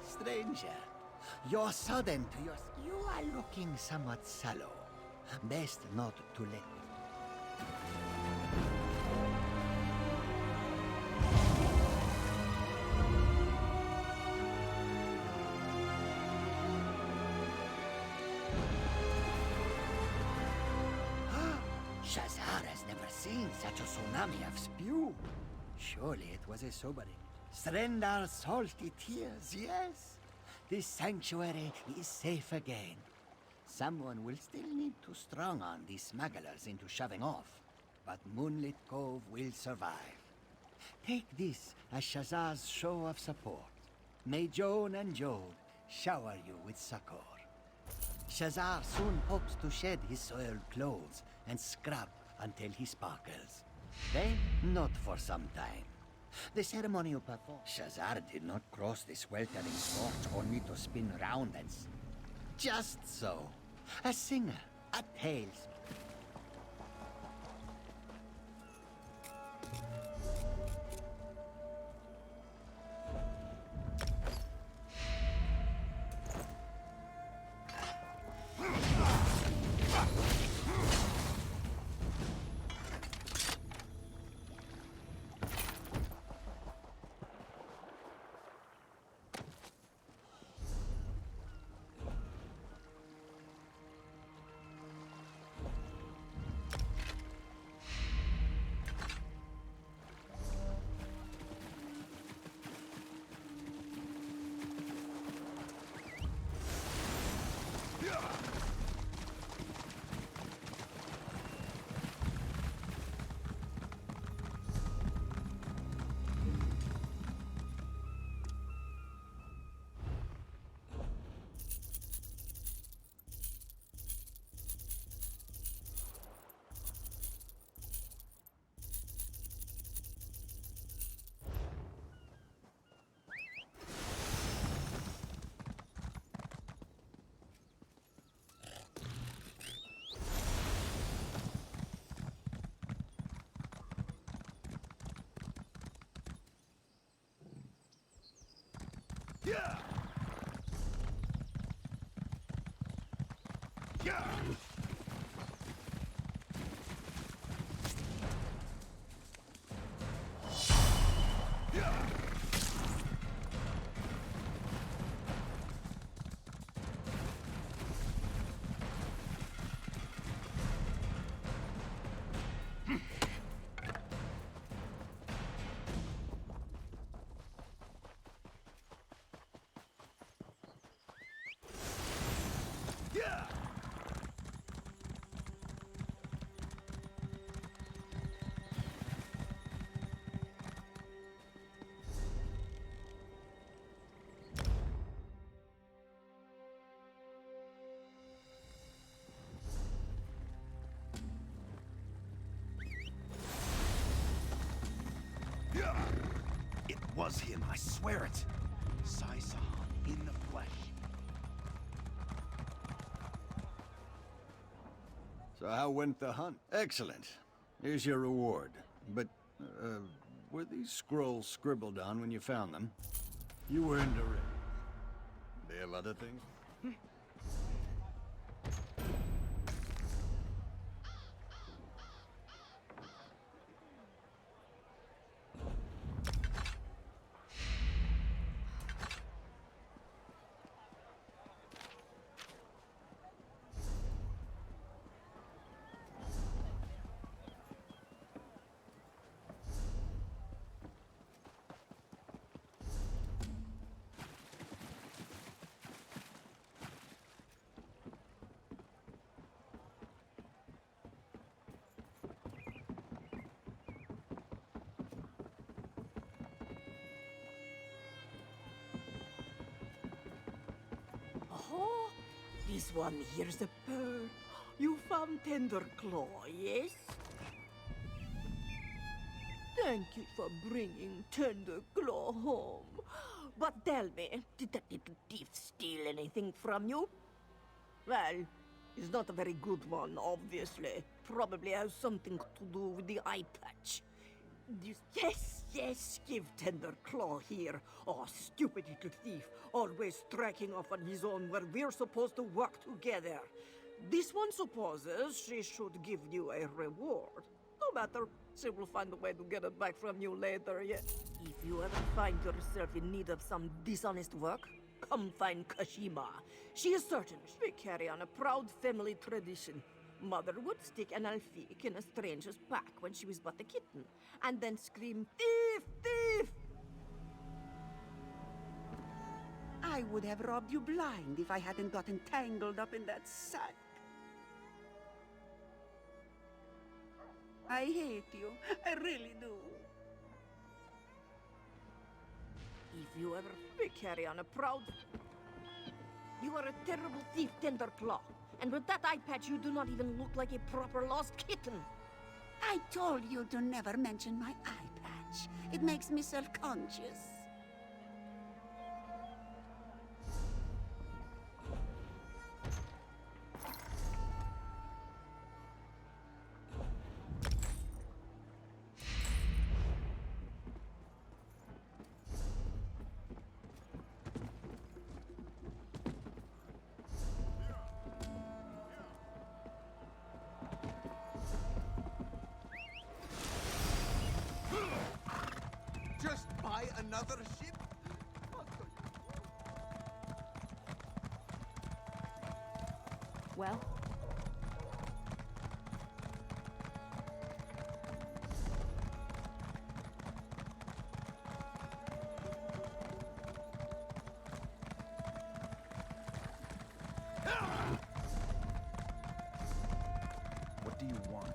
Stranger, you're sudden to your... You are looking somewhat sallow. Best not to let me... Shazar has never seen such a tsunami of spew. Surely it was a sobering. Srendar's salty tears, yes. This sanctuary is safe again. Someone will still need to strong on these smugglers into shoving off, but Moonlit Cove will survive. Take this as Shazar's show of support. May Joan and Jode shower you with succor. Shazar soon hopes to shed his soiled clothes and scrub until he sparkles. Then, not for some time. The ceremony you perform. Shazar did not cross the sweltering torch only to spin round and... Just so. A singer, a tale. Yeah! Yeah! It was him, I swear it. Sai-san in the flesh. So how went the hunt? Excellent. Here's your reward. But, were these scrolls scribbled on when you found them? You earned a raise. They have other things? Oh, this one here's a pearl. You found Tender Claw, yes? Thank you for bringing Tender Claw home. But tell me, did that little thief steal anything from you? Well, he's not a very good one, obviously. Probably has something to do with the eye patch. Yes, give Tender Claw here. Oh, stupid little thief, always striking off on his own where we're supposed to work together. This one supposes she should give you a reward. No matter, she will find a way to get it back from you later, yeah? If you ever find yourself in need of some dishonest work, come find Kashima. She is certain we carry on a proud family tradition. Mother would stick an alfiq in a stranger's pack when she was but a kitten, and then scream, "Thief! Thief!" I would have robbed you blind if I hadn't gotten tangled up in that sack. I hate you. I really do. If you ever carry on a proud... You are a terrible thief, Tender Claw. And with that eye patch, you do not even look like a proper lost kitten. I told you to never mention my eye patch. It makes me self-conscious. Just buy another ship? Well? What do you want?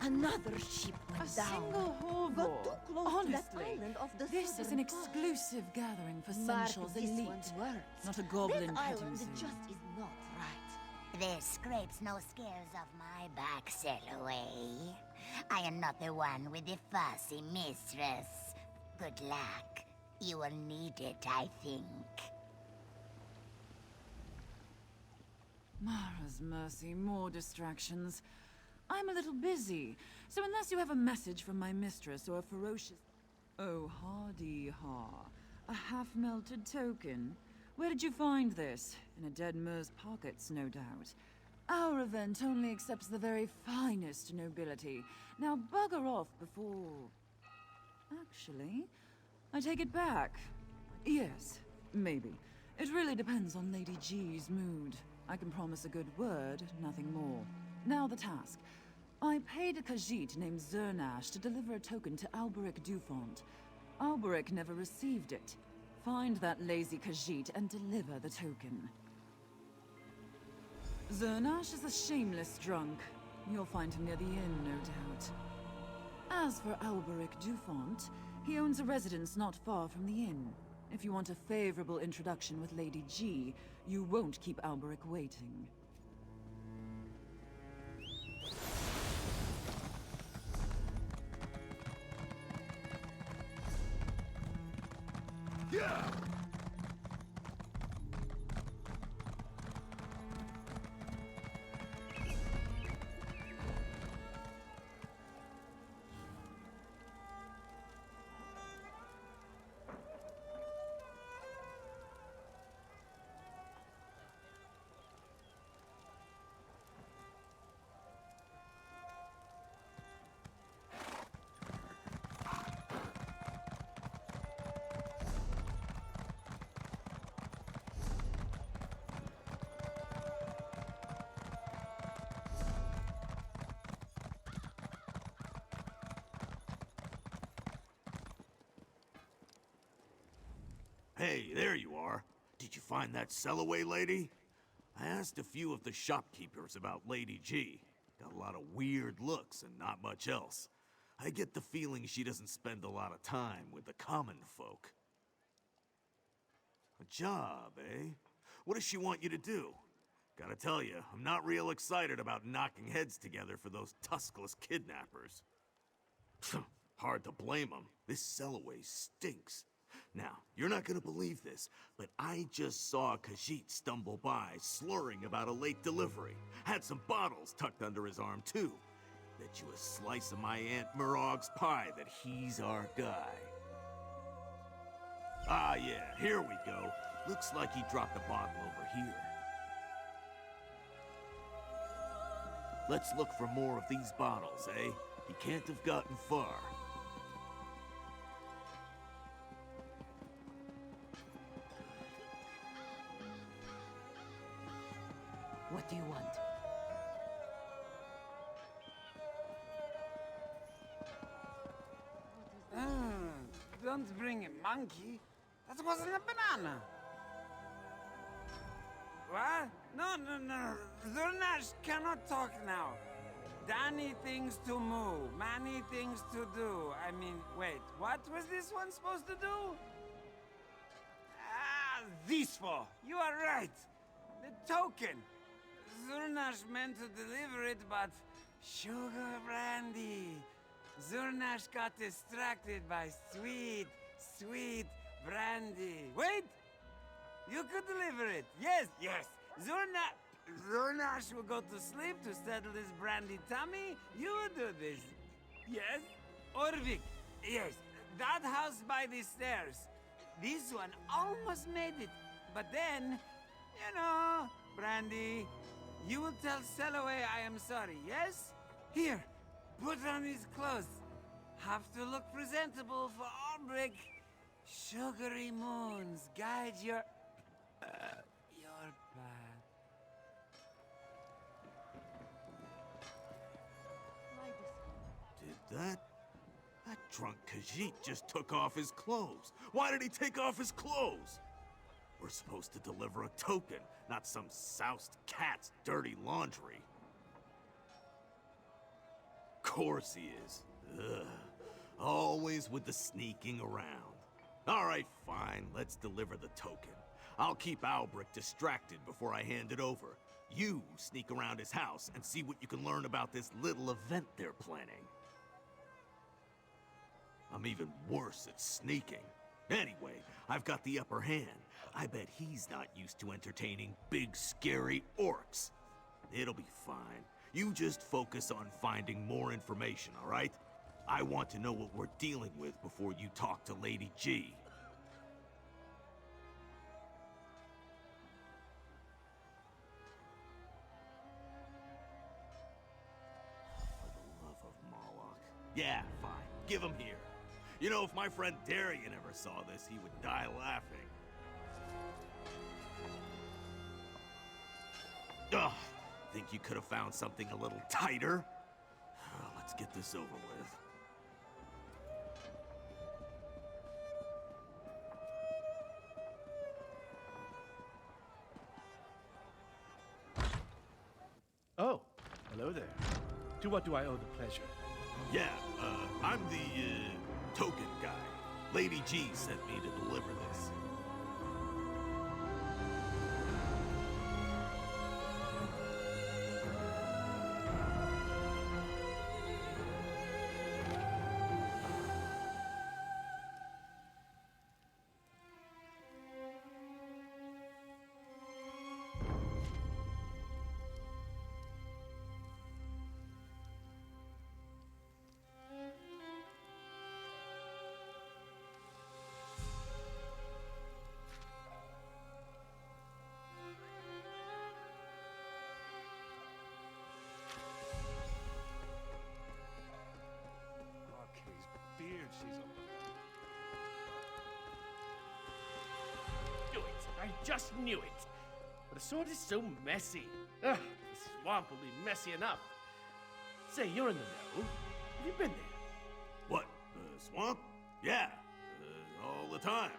Another ship went A down. single You got Horvor? too close to that Honestly, island of the this is southern an coast. exclusive gathering for Mark Sensual's this elite, one's words. not a goblin That petting island zoo. just is not right. There's scrapes no scares off my back, Zlое. I am not the one with the fussy mistress. Good luck. You will need it, I think. Mara's mercy, more distractions. I'm a little busy, so unless you have a message from my mistress or a ferocious... Oh, hardy ha. A half-melted token. Where did you find this? In a dead mer's pockets, no doubt. Our event only accepts the very finest nobility. Now bugger off before... Actually, I take it back. Yes, maybe. It really depends on Lady G's mood. I can promise a good word, nothing more. Now the task. I paid a Khajiit named Zernash to deliver a token to Alberic Dufont. Alberic never received it. Find that lazy Khajiit and deliver the token. Zernash is a shameless drunk. You'll find him near the inn, no doubt. As for Alberic Dufont, he owns a residence not far from the inn. If you want a favorable introduction with Lady G, you won't keep Alberic waiting. Yeah! Hey, there you are. Did you find that Zlое lady? I asked a few of the shopkeepers about Lady G. Got a lot of weird looks and not much else. I get the feeling she doesn't spend a lot of time with the common folk. A job, eh? What does she want you to do? Gotta tell you, I'm not real excited about knocking heads together for those tuskless kidnappers. Hard to blame them. This Zlое stinks. Now, you're not gonna believe this, but I just saw a Khajiit stumble by, slurring about a late delivery. Had some bottles tucked under his arm, too. Bet you a slice of my Aunt Murog's pie that he's our guy. Ah, yeah, here we go. Looks like he dropped a bottle over here. Let's look for more of these bottles, eh? He can't have gotten far. What do you want? Don't bring a monkey. That wasn't a banana. What? No. Zernash cannot talk now. Danny things to move, many things to do. I mean, wait, what was this one supposed to do? Ah, this for. You are right. The token. Zernash meant to deliver it, but sugar brandy. Zernash got distracted by sweet brandy. Wait! You could deliver it. Yes. Zernash will go to sleep to settle his brandy tummy. You will do this. Yes? Orvik. Yes. That house by the stairs. This one almost made it. But then, brandy. You will tell Zlое I am sorry, yes? Here, put on his clothes. Have to look presentable for Alberic. Sugary moons guide your path. Did that? That drunk Khajiit just took off his clothes. Why did he take off his clothes? We're supposed to deliver a token, not some soused cat's dirty laundry. Course he is. Ugh. Always with the sneaking around. All right, fine. Let's deliver the token. I'll keep Albrecht distracted before I hand it over. You sneak around his house and see what you can learn about this little event they're planning. I'm even worse at sneaking. Anyway, I've got the upper hand. I bet he's not used to entertaining big, scary orcs. It'll be fine. You just focus on finding more information, all right? I want to know what we're dealing with before you talk to Lady G. For the love of Moloch. Yeah, fine. Give him here. You know, if my friend Darian ever saw this, he would die laughing. Ugh, think you could have found something a little tighter? Let's get this over with. Oh, hello there. To what do I owe the pleasure? Yeah, I'm the, token guy. Lady G sent me to deliver this. I just knew it. But the sword is so messy. Ugh, the swamp will be messy enough. Say, you're in the know. Have you been there? What, the swamp? Yeah, all the time.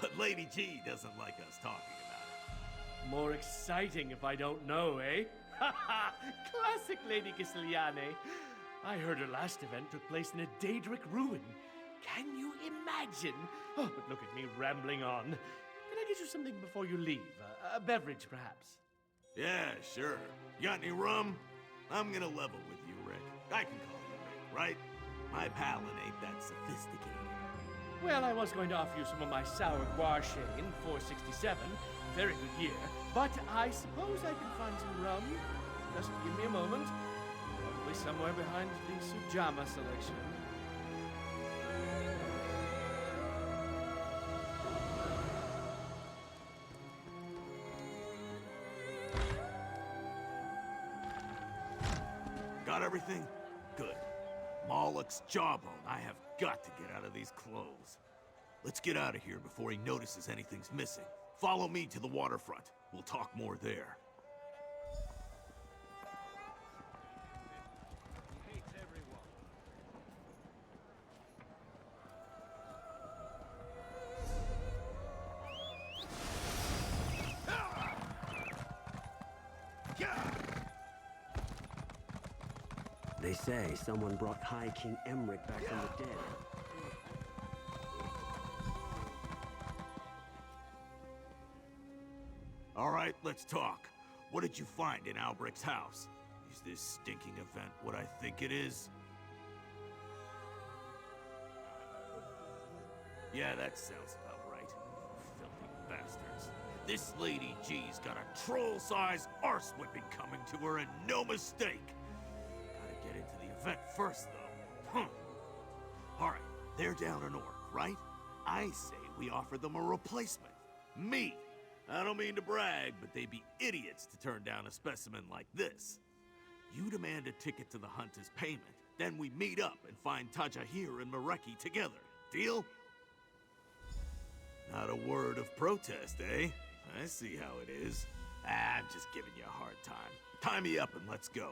But Lady G doesn't like us talking about it. More exciting if I don't know, eh? Haha! Classic Lady Gisliane. I heard her last event took place in a Daedric ruin. Can you imagine? Oh, but look at me rambling on. Can I get you something before you leave? A beverage, perhaps? Yeah, sure. You got any rum? I'm gonna level with you, Rick. I can call you Rick, right? My palate ain't that sophisticated. Well, I was going to offer you some of my sour guarshane, 467. Very good year. But I suppose I can find some rum. Just give me a moment. Probably somewhere behind the Sujama selection. Got everything? Good. Moloch's jawbone. I have got to get out of these clothes. Let's get out of here before he notices anything's missing. Follow me to the waterfront. We'll talk more there. They say someone brought High King Emmerich back from the dead. All right, let's talk. What did you find in Albrecht's house? Is this stinking event what I think it is? Yeah, that sounds about right. Filthy bastards. This Lady G's got a troll-sized arse-whipping coming to her, and no mistake. Gotta get into the event first, though. All right, they're down an orc, right? I say we offer them a replacement. Me. I don't mean to brag, but they'd be idiots to turn down a specimen like this. You demand a ticket to the hunt as payment, then we meet up and find Tajahir and Mareki together. Deal? Not a word of protest, eh? I see how it is. I'm just giving you a hard time. Tie me up and let's go.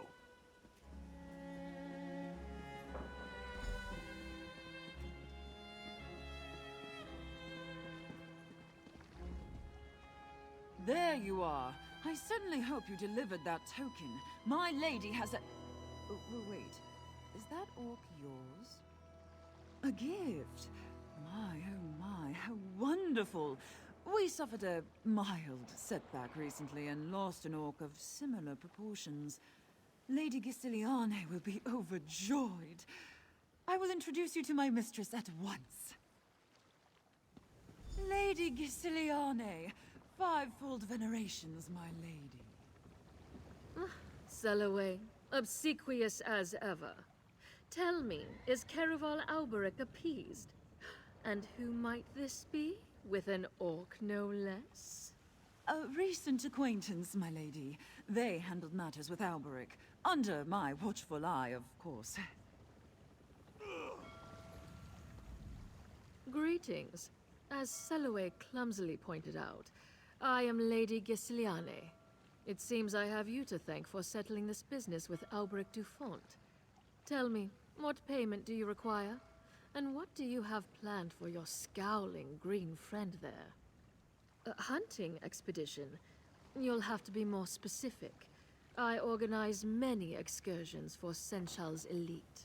There you are. I certainly hope you delivered that token. My lady has a... Oh, wait. Is that orc yours? A gift? My, oh my, how wonderful! We suffered a mild setback recently and lost an orc of similar proportions. Lady Gisiliane will be overjoyed. I will introduce you to my mistress at once. Lady Gisiliane, fivefold venerations, my lady. Zlое, obsequious as ever. Tell me, is Caraval Alberic appeased? And who might this be? With an orc, no less? A recent acquaintance, my lady. They handled matters with Alberic. Under my watchful eye, of course. Greetings. As Zlое clumsily pointed out, I am Lady Gisiliane. It seems I have you to thank for settling this business with Alberic Dufont. Tell me, what payment do you require? And what do you have planned for your scowling green friend there? A hunting expedition? You'll have to be more specific. I organize many excursions for Senchal's elite.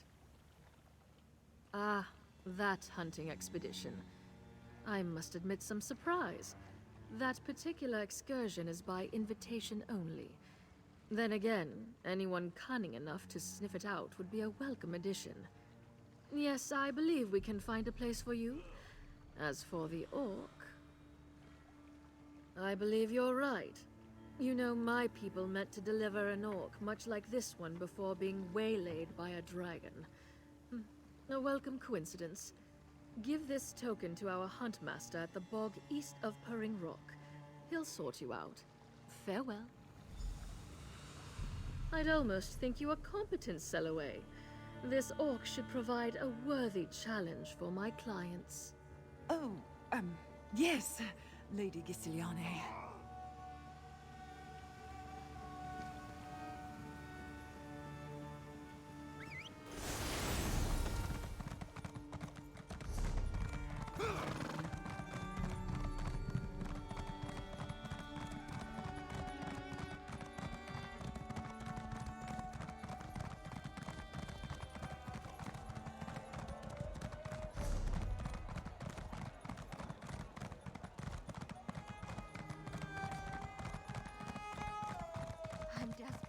Ah, that hunting expedition. I must admit some surprise. That particular excursion is by invitation only. Then again, anyone cunning enough to sniff it out would be a welcome addition. Yes, I believe we can find a place for you. As for the orc... I believe you're right. You know, my people meant to deliver an orc much like this one before being waylaid by a dragon. A welcome coincidence. Give this token to our huntmaster at the bog east of Purring Rock. He'll sort you out. Farewell. I'd almost think you a competent Zlое. This orc should provide a worthy challenge for my clients. Oh, yes, Lady Gisiliane. I'm desperate.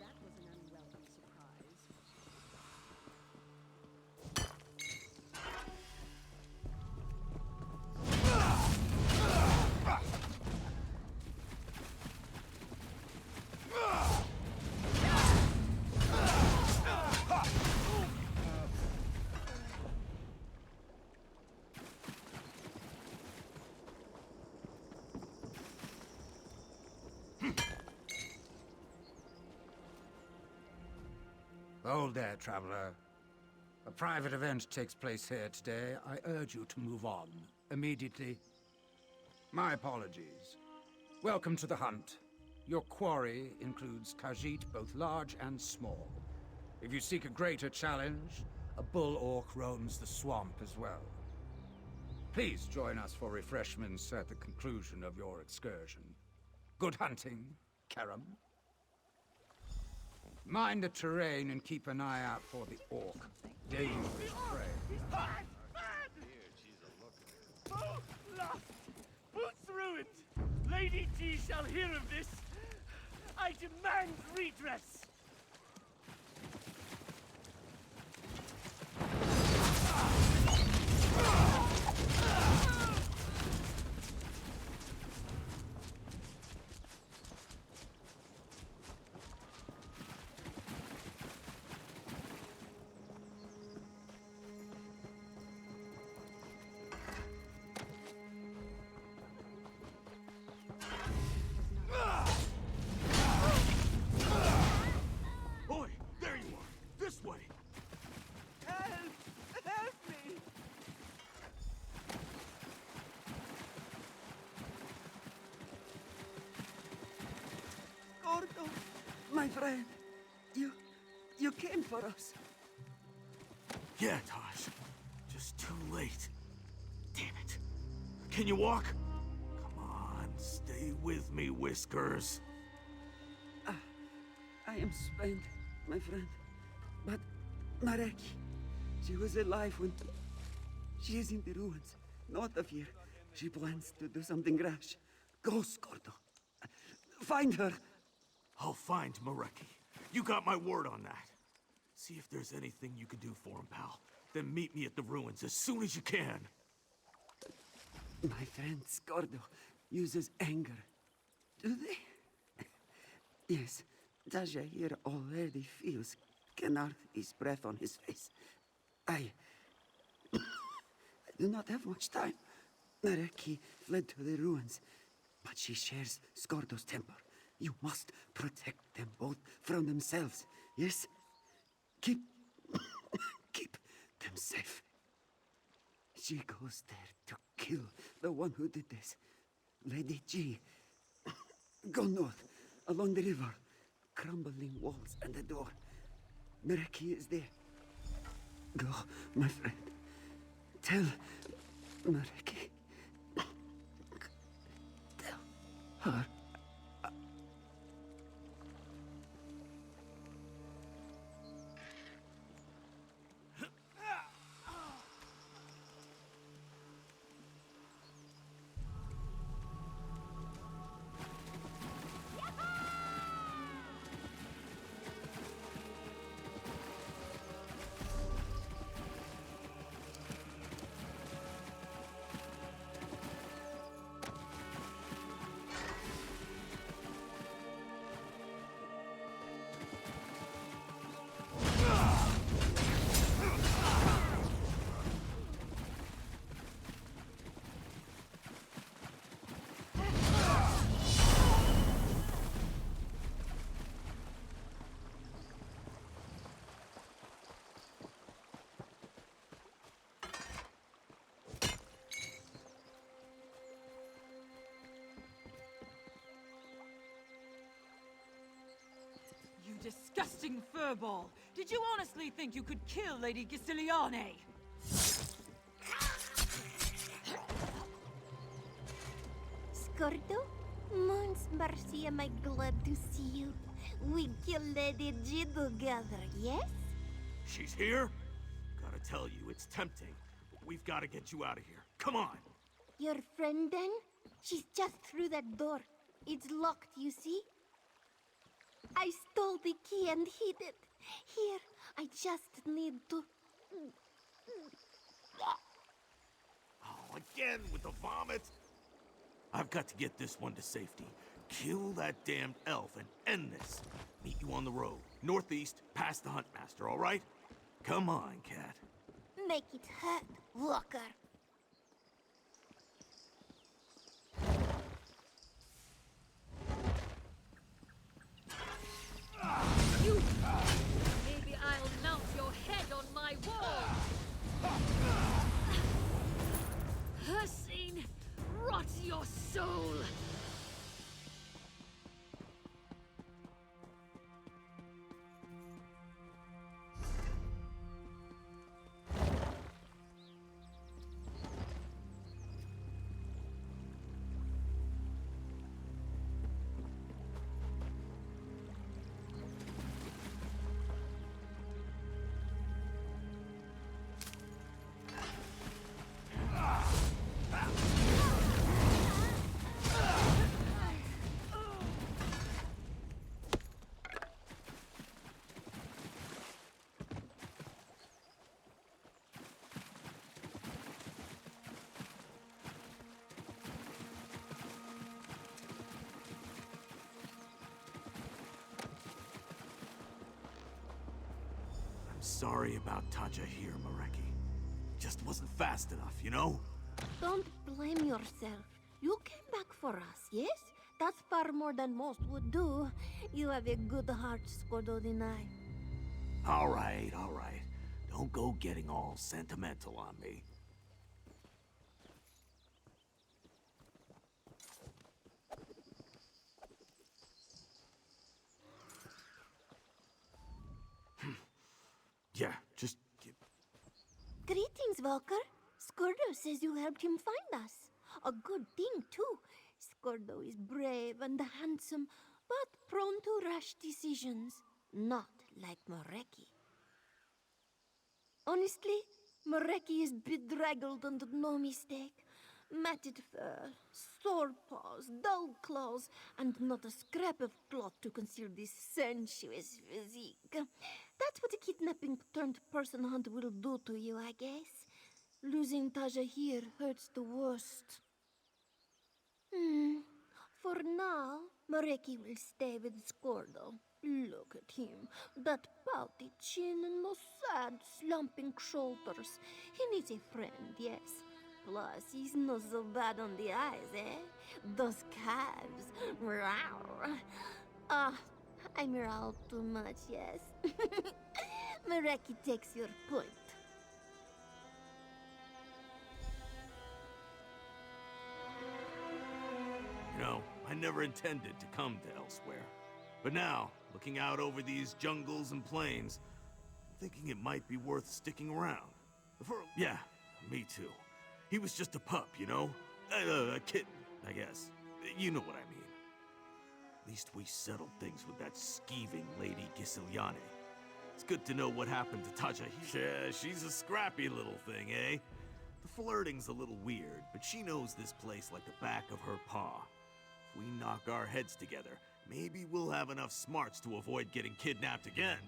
That was an unwelcome surprise. Hold there, traveler. A private event takes place here today. I urge you to move on immediately. My apologies. Welcome to the hunt. Your quarry includes Khajiit, both large and small. If you seek a greater challenge, a bull orc roams the swamp as well. Please join us for refreshments at the conclusion of your excursion. Good hunting, Karam. Mind the terrain and keep an eye out for the orc. Dangerous prey. Oh, lost! Boots ruined! Lady T shall hear of this! I demand redress! friend, you came for us. Yeah, Taj. Just too late. Damn it. Can you walk? Come on, stay with me, Whiskers. I am spent, my friend. But Mareki, she was alive when... She is in the ruins, north of here. She plans to do something rash. Go, Skordo. Find her. I'll find Mareki. You got my word on that. See if there's anything you can do for him, pal. Then meet me at the ruins as soon as you can. My friend Skordo uses anger. Do they? Yes, Taja here already feels Kenarthi's breath on his face. I do not have much time. Mareki fled to the ruins, but she shares Skordo's temper. You must protect them both from themselves, yes? Keep them safe. She goes there to kill the one who did this. Lady G. Go north, along the river. Crumbling walls and a door. Mareki is there. Go, my friend. Tell Mareki. Tell her. You disgusting furball! Did you honestly think you could kill Lady Gisiliane? Skordo? Moon's mercy, am I glad to see you. We killed Lady G together, yes? She's here? Gotta tell you, it's tempting. But we've gotta get you out of here. Come on! Your friend then? She's just through that door. It's locked, you see? I stole the key and hid it. Here, I just need to... Oh, again with the vomit? I've got to get this one to safety. Kill that damned elf and end this. Meet you on the road. Northeast, past the Huntmaster, all right? Come on, cat. Make it hurt, Walker. You! Maybe I'll mount your head on my wall! Her scene rots your soul! Sorry about Taja here, Mareki. Just wasn't fast enough, you know? Don't blame yourself. You came back for us, yes? That's far more than most would do. You have a good heart, Skordo deny. All right, all right. Don't go getting all sentimental on me. Greetings, Walker. Skurdo says you helped him find us. A good thing, too. Skurdo is brave and handsome, but prone to rash decisions. Not like Moreki. Honestly, Moreki is bedraggled and no mistake. Matted fur, sore paws, dull claws, and not a scrap of cloth to conceal this sensuous physique. That's what a kidnapping-turned-person hunt will do to you, I guess. Losing Taja here hurts the worst. For now, Moreki will stay with Skurdo. Look at him. That pouty chin and those sad, slumping shoulders. He needs a friend, yes. Plus, he's not so bad on the eyes, eh? Those calves. Rawr. I meow too much, yes. Moreki takes your point. You know, I never intended to come to Elsewhere. But now, looking out over these jungles and plains, I'm thinking it might be worth sticking around. Yeah, me too. He was just a pup, you know? A kitten, I guess. You know what I mean. At least we settled things with that skeeving Lady Gisiliane. It's good to know what happened to Taja. Yeah, she's a scrappy little thing, eh? The flirting's a little weird, but she knows this place like the back of her paw. If we knock our heads together, maybe we'll have enough smarts to avoid getting kidnapped again.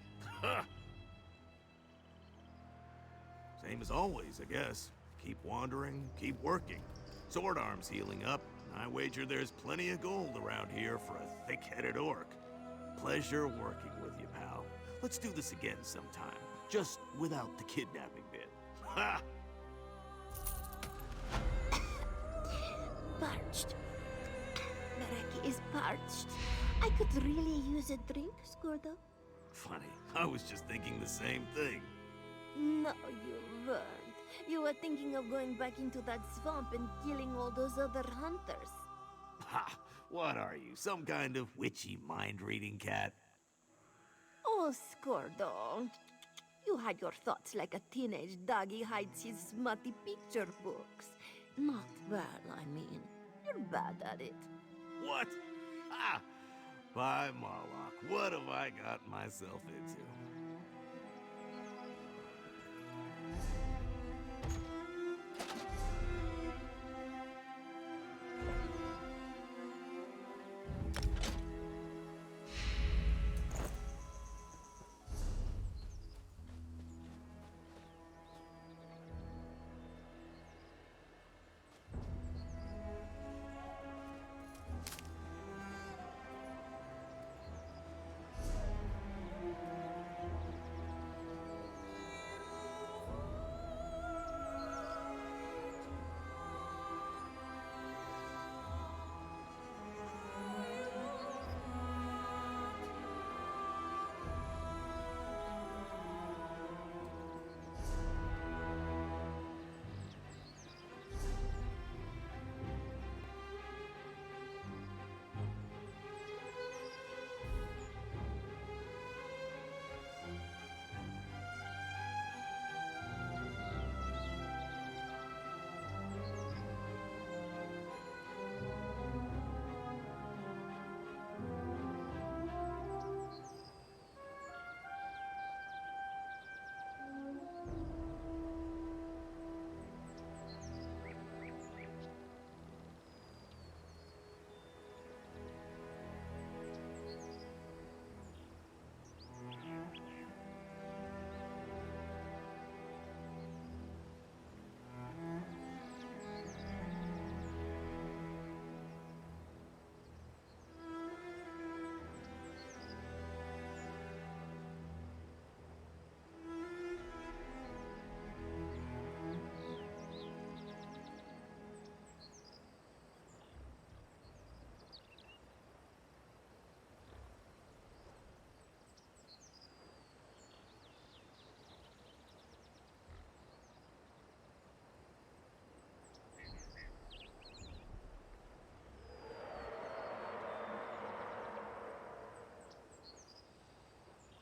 Same as always, I guess. Keep wandering, keep working. Sword arm's healing up, and I wager there's plenty of gold around here for a thick-headed orc. Pleasure working with you, pal. Let's do this again sometime, just without the kidnapping bit. Ha! Parched. Moreki is parched. I could really use a drink, Skurdo. Funny, I was just thinking the same thing. No, you weren't. You were thinking of going back into that swamp and killing all those other hunters. Ha! What are you, some kind of witchy mind-reading cat? Oh, Skurdo. You had your thoughts like a teenage doggy hides his smutty picture books. Not well, I mean. You're bad at it. What? Ah! By Marlock, what have I got myself into?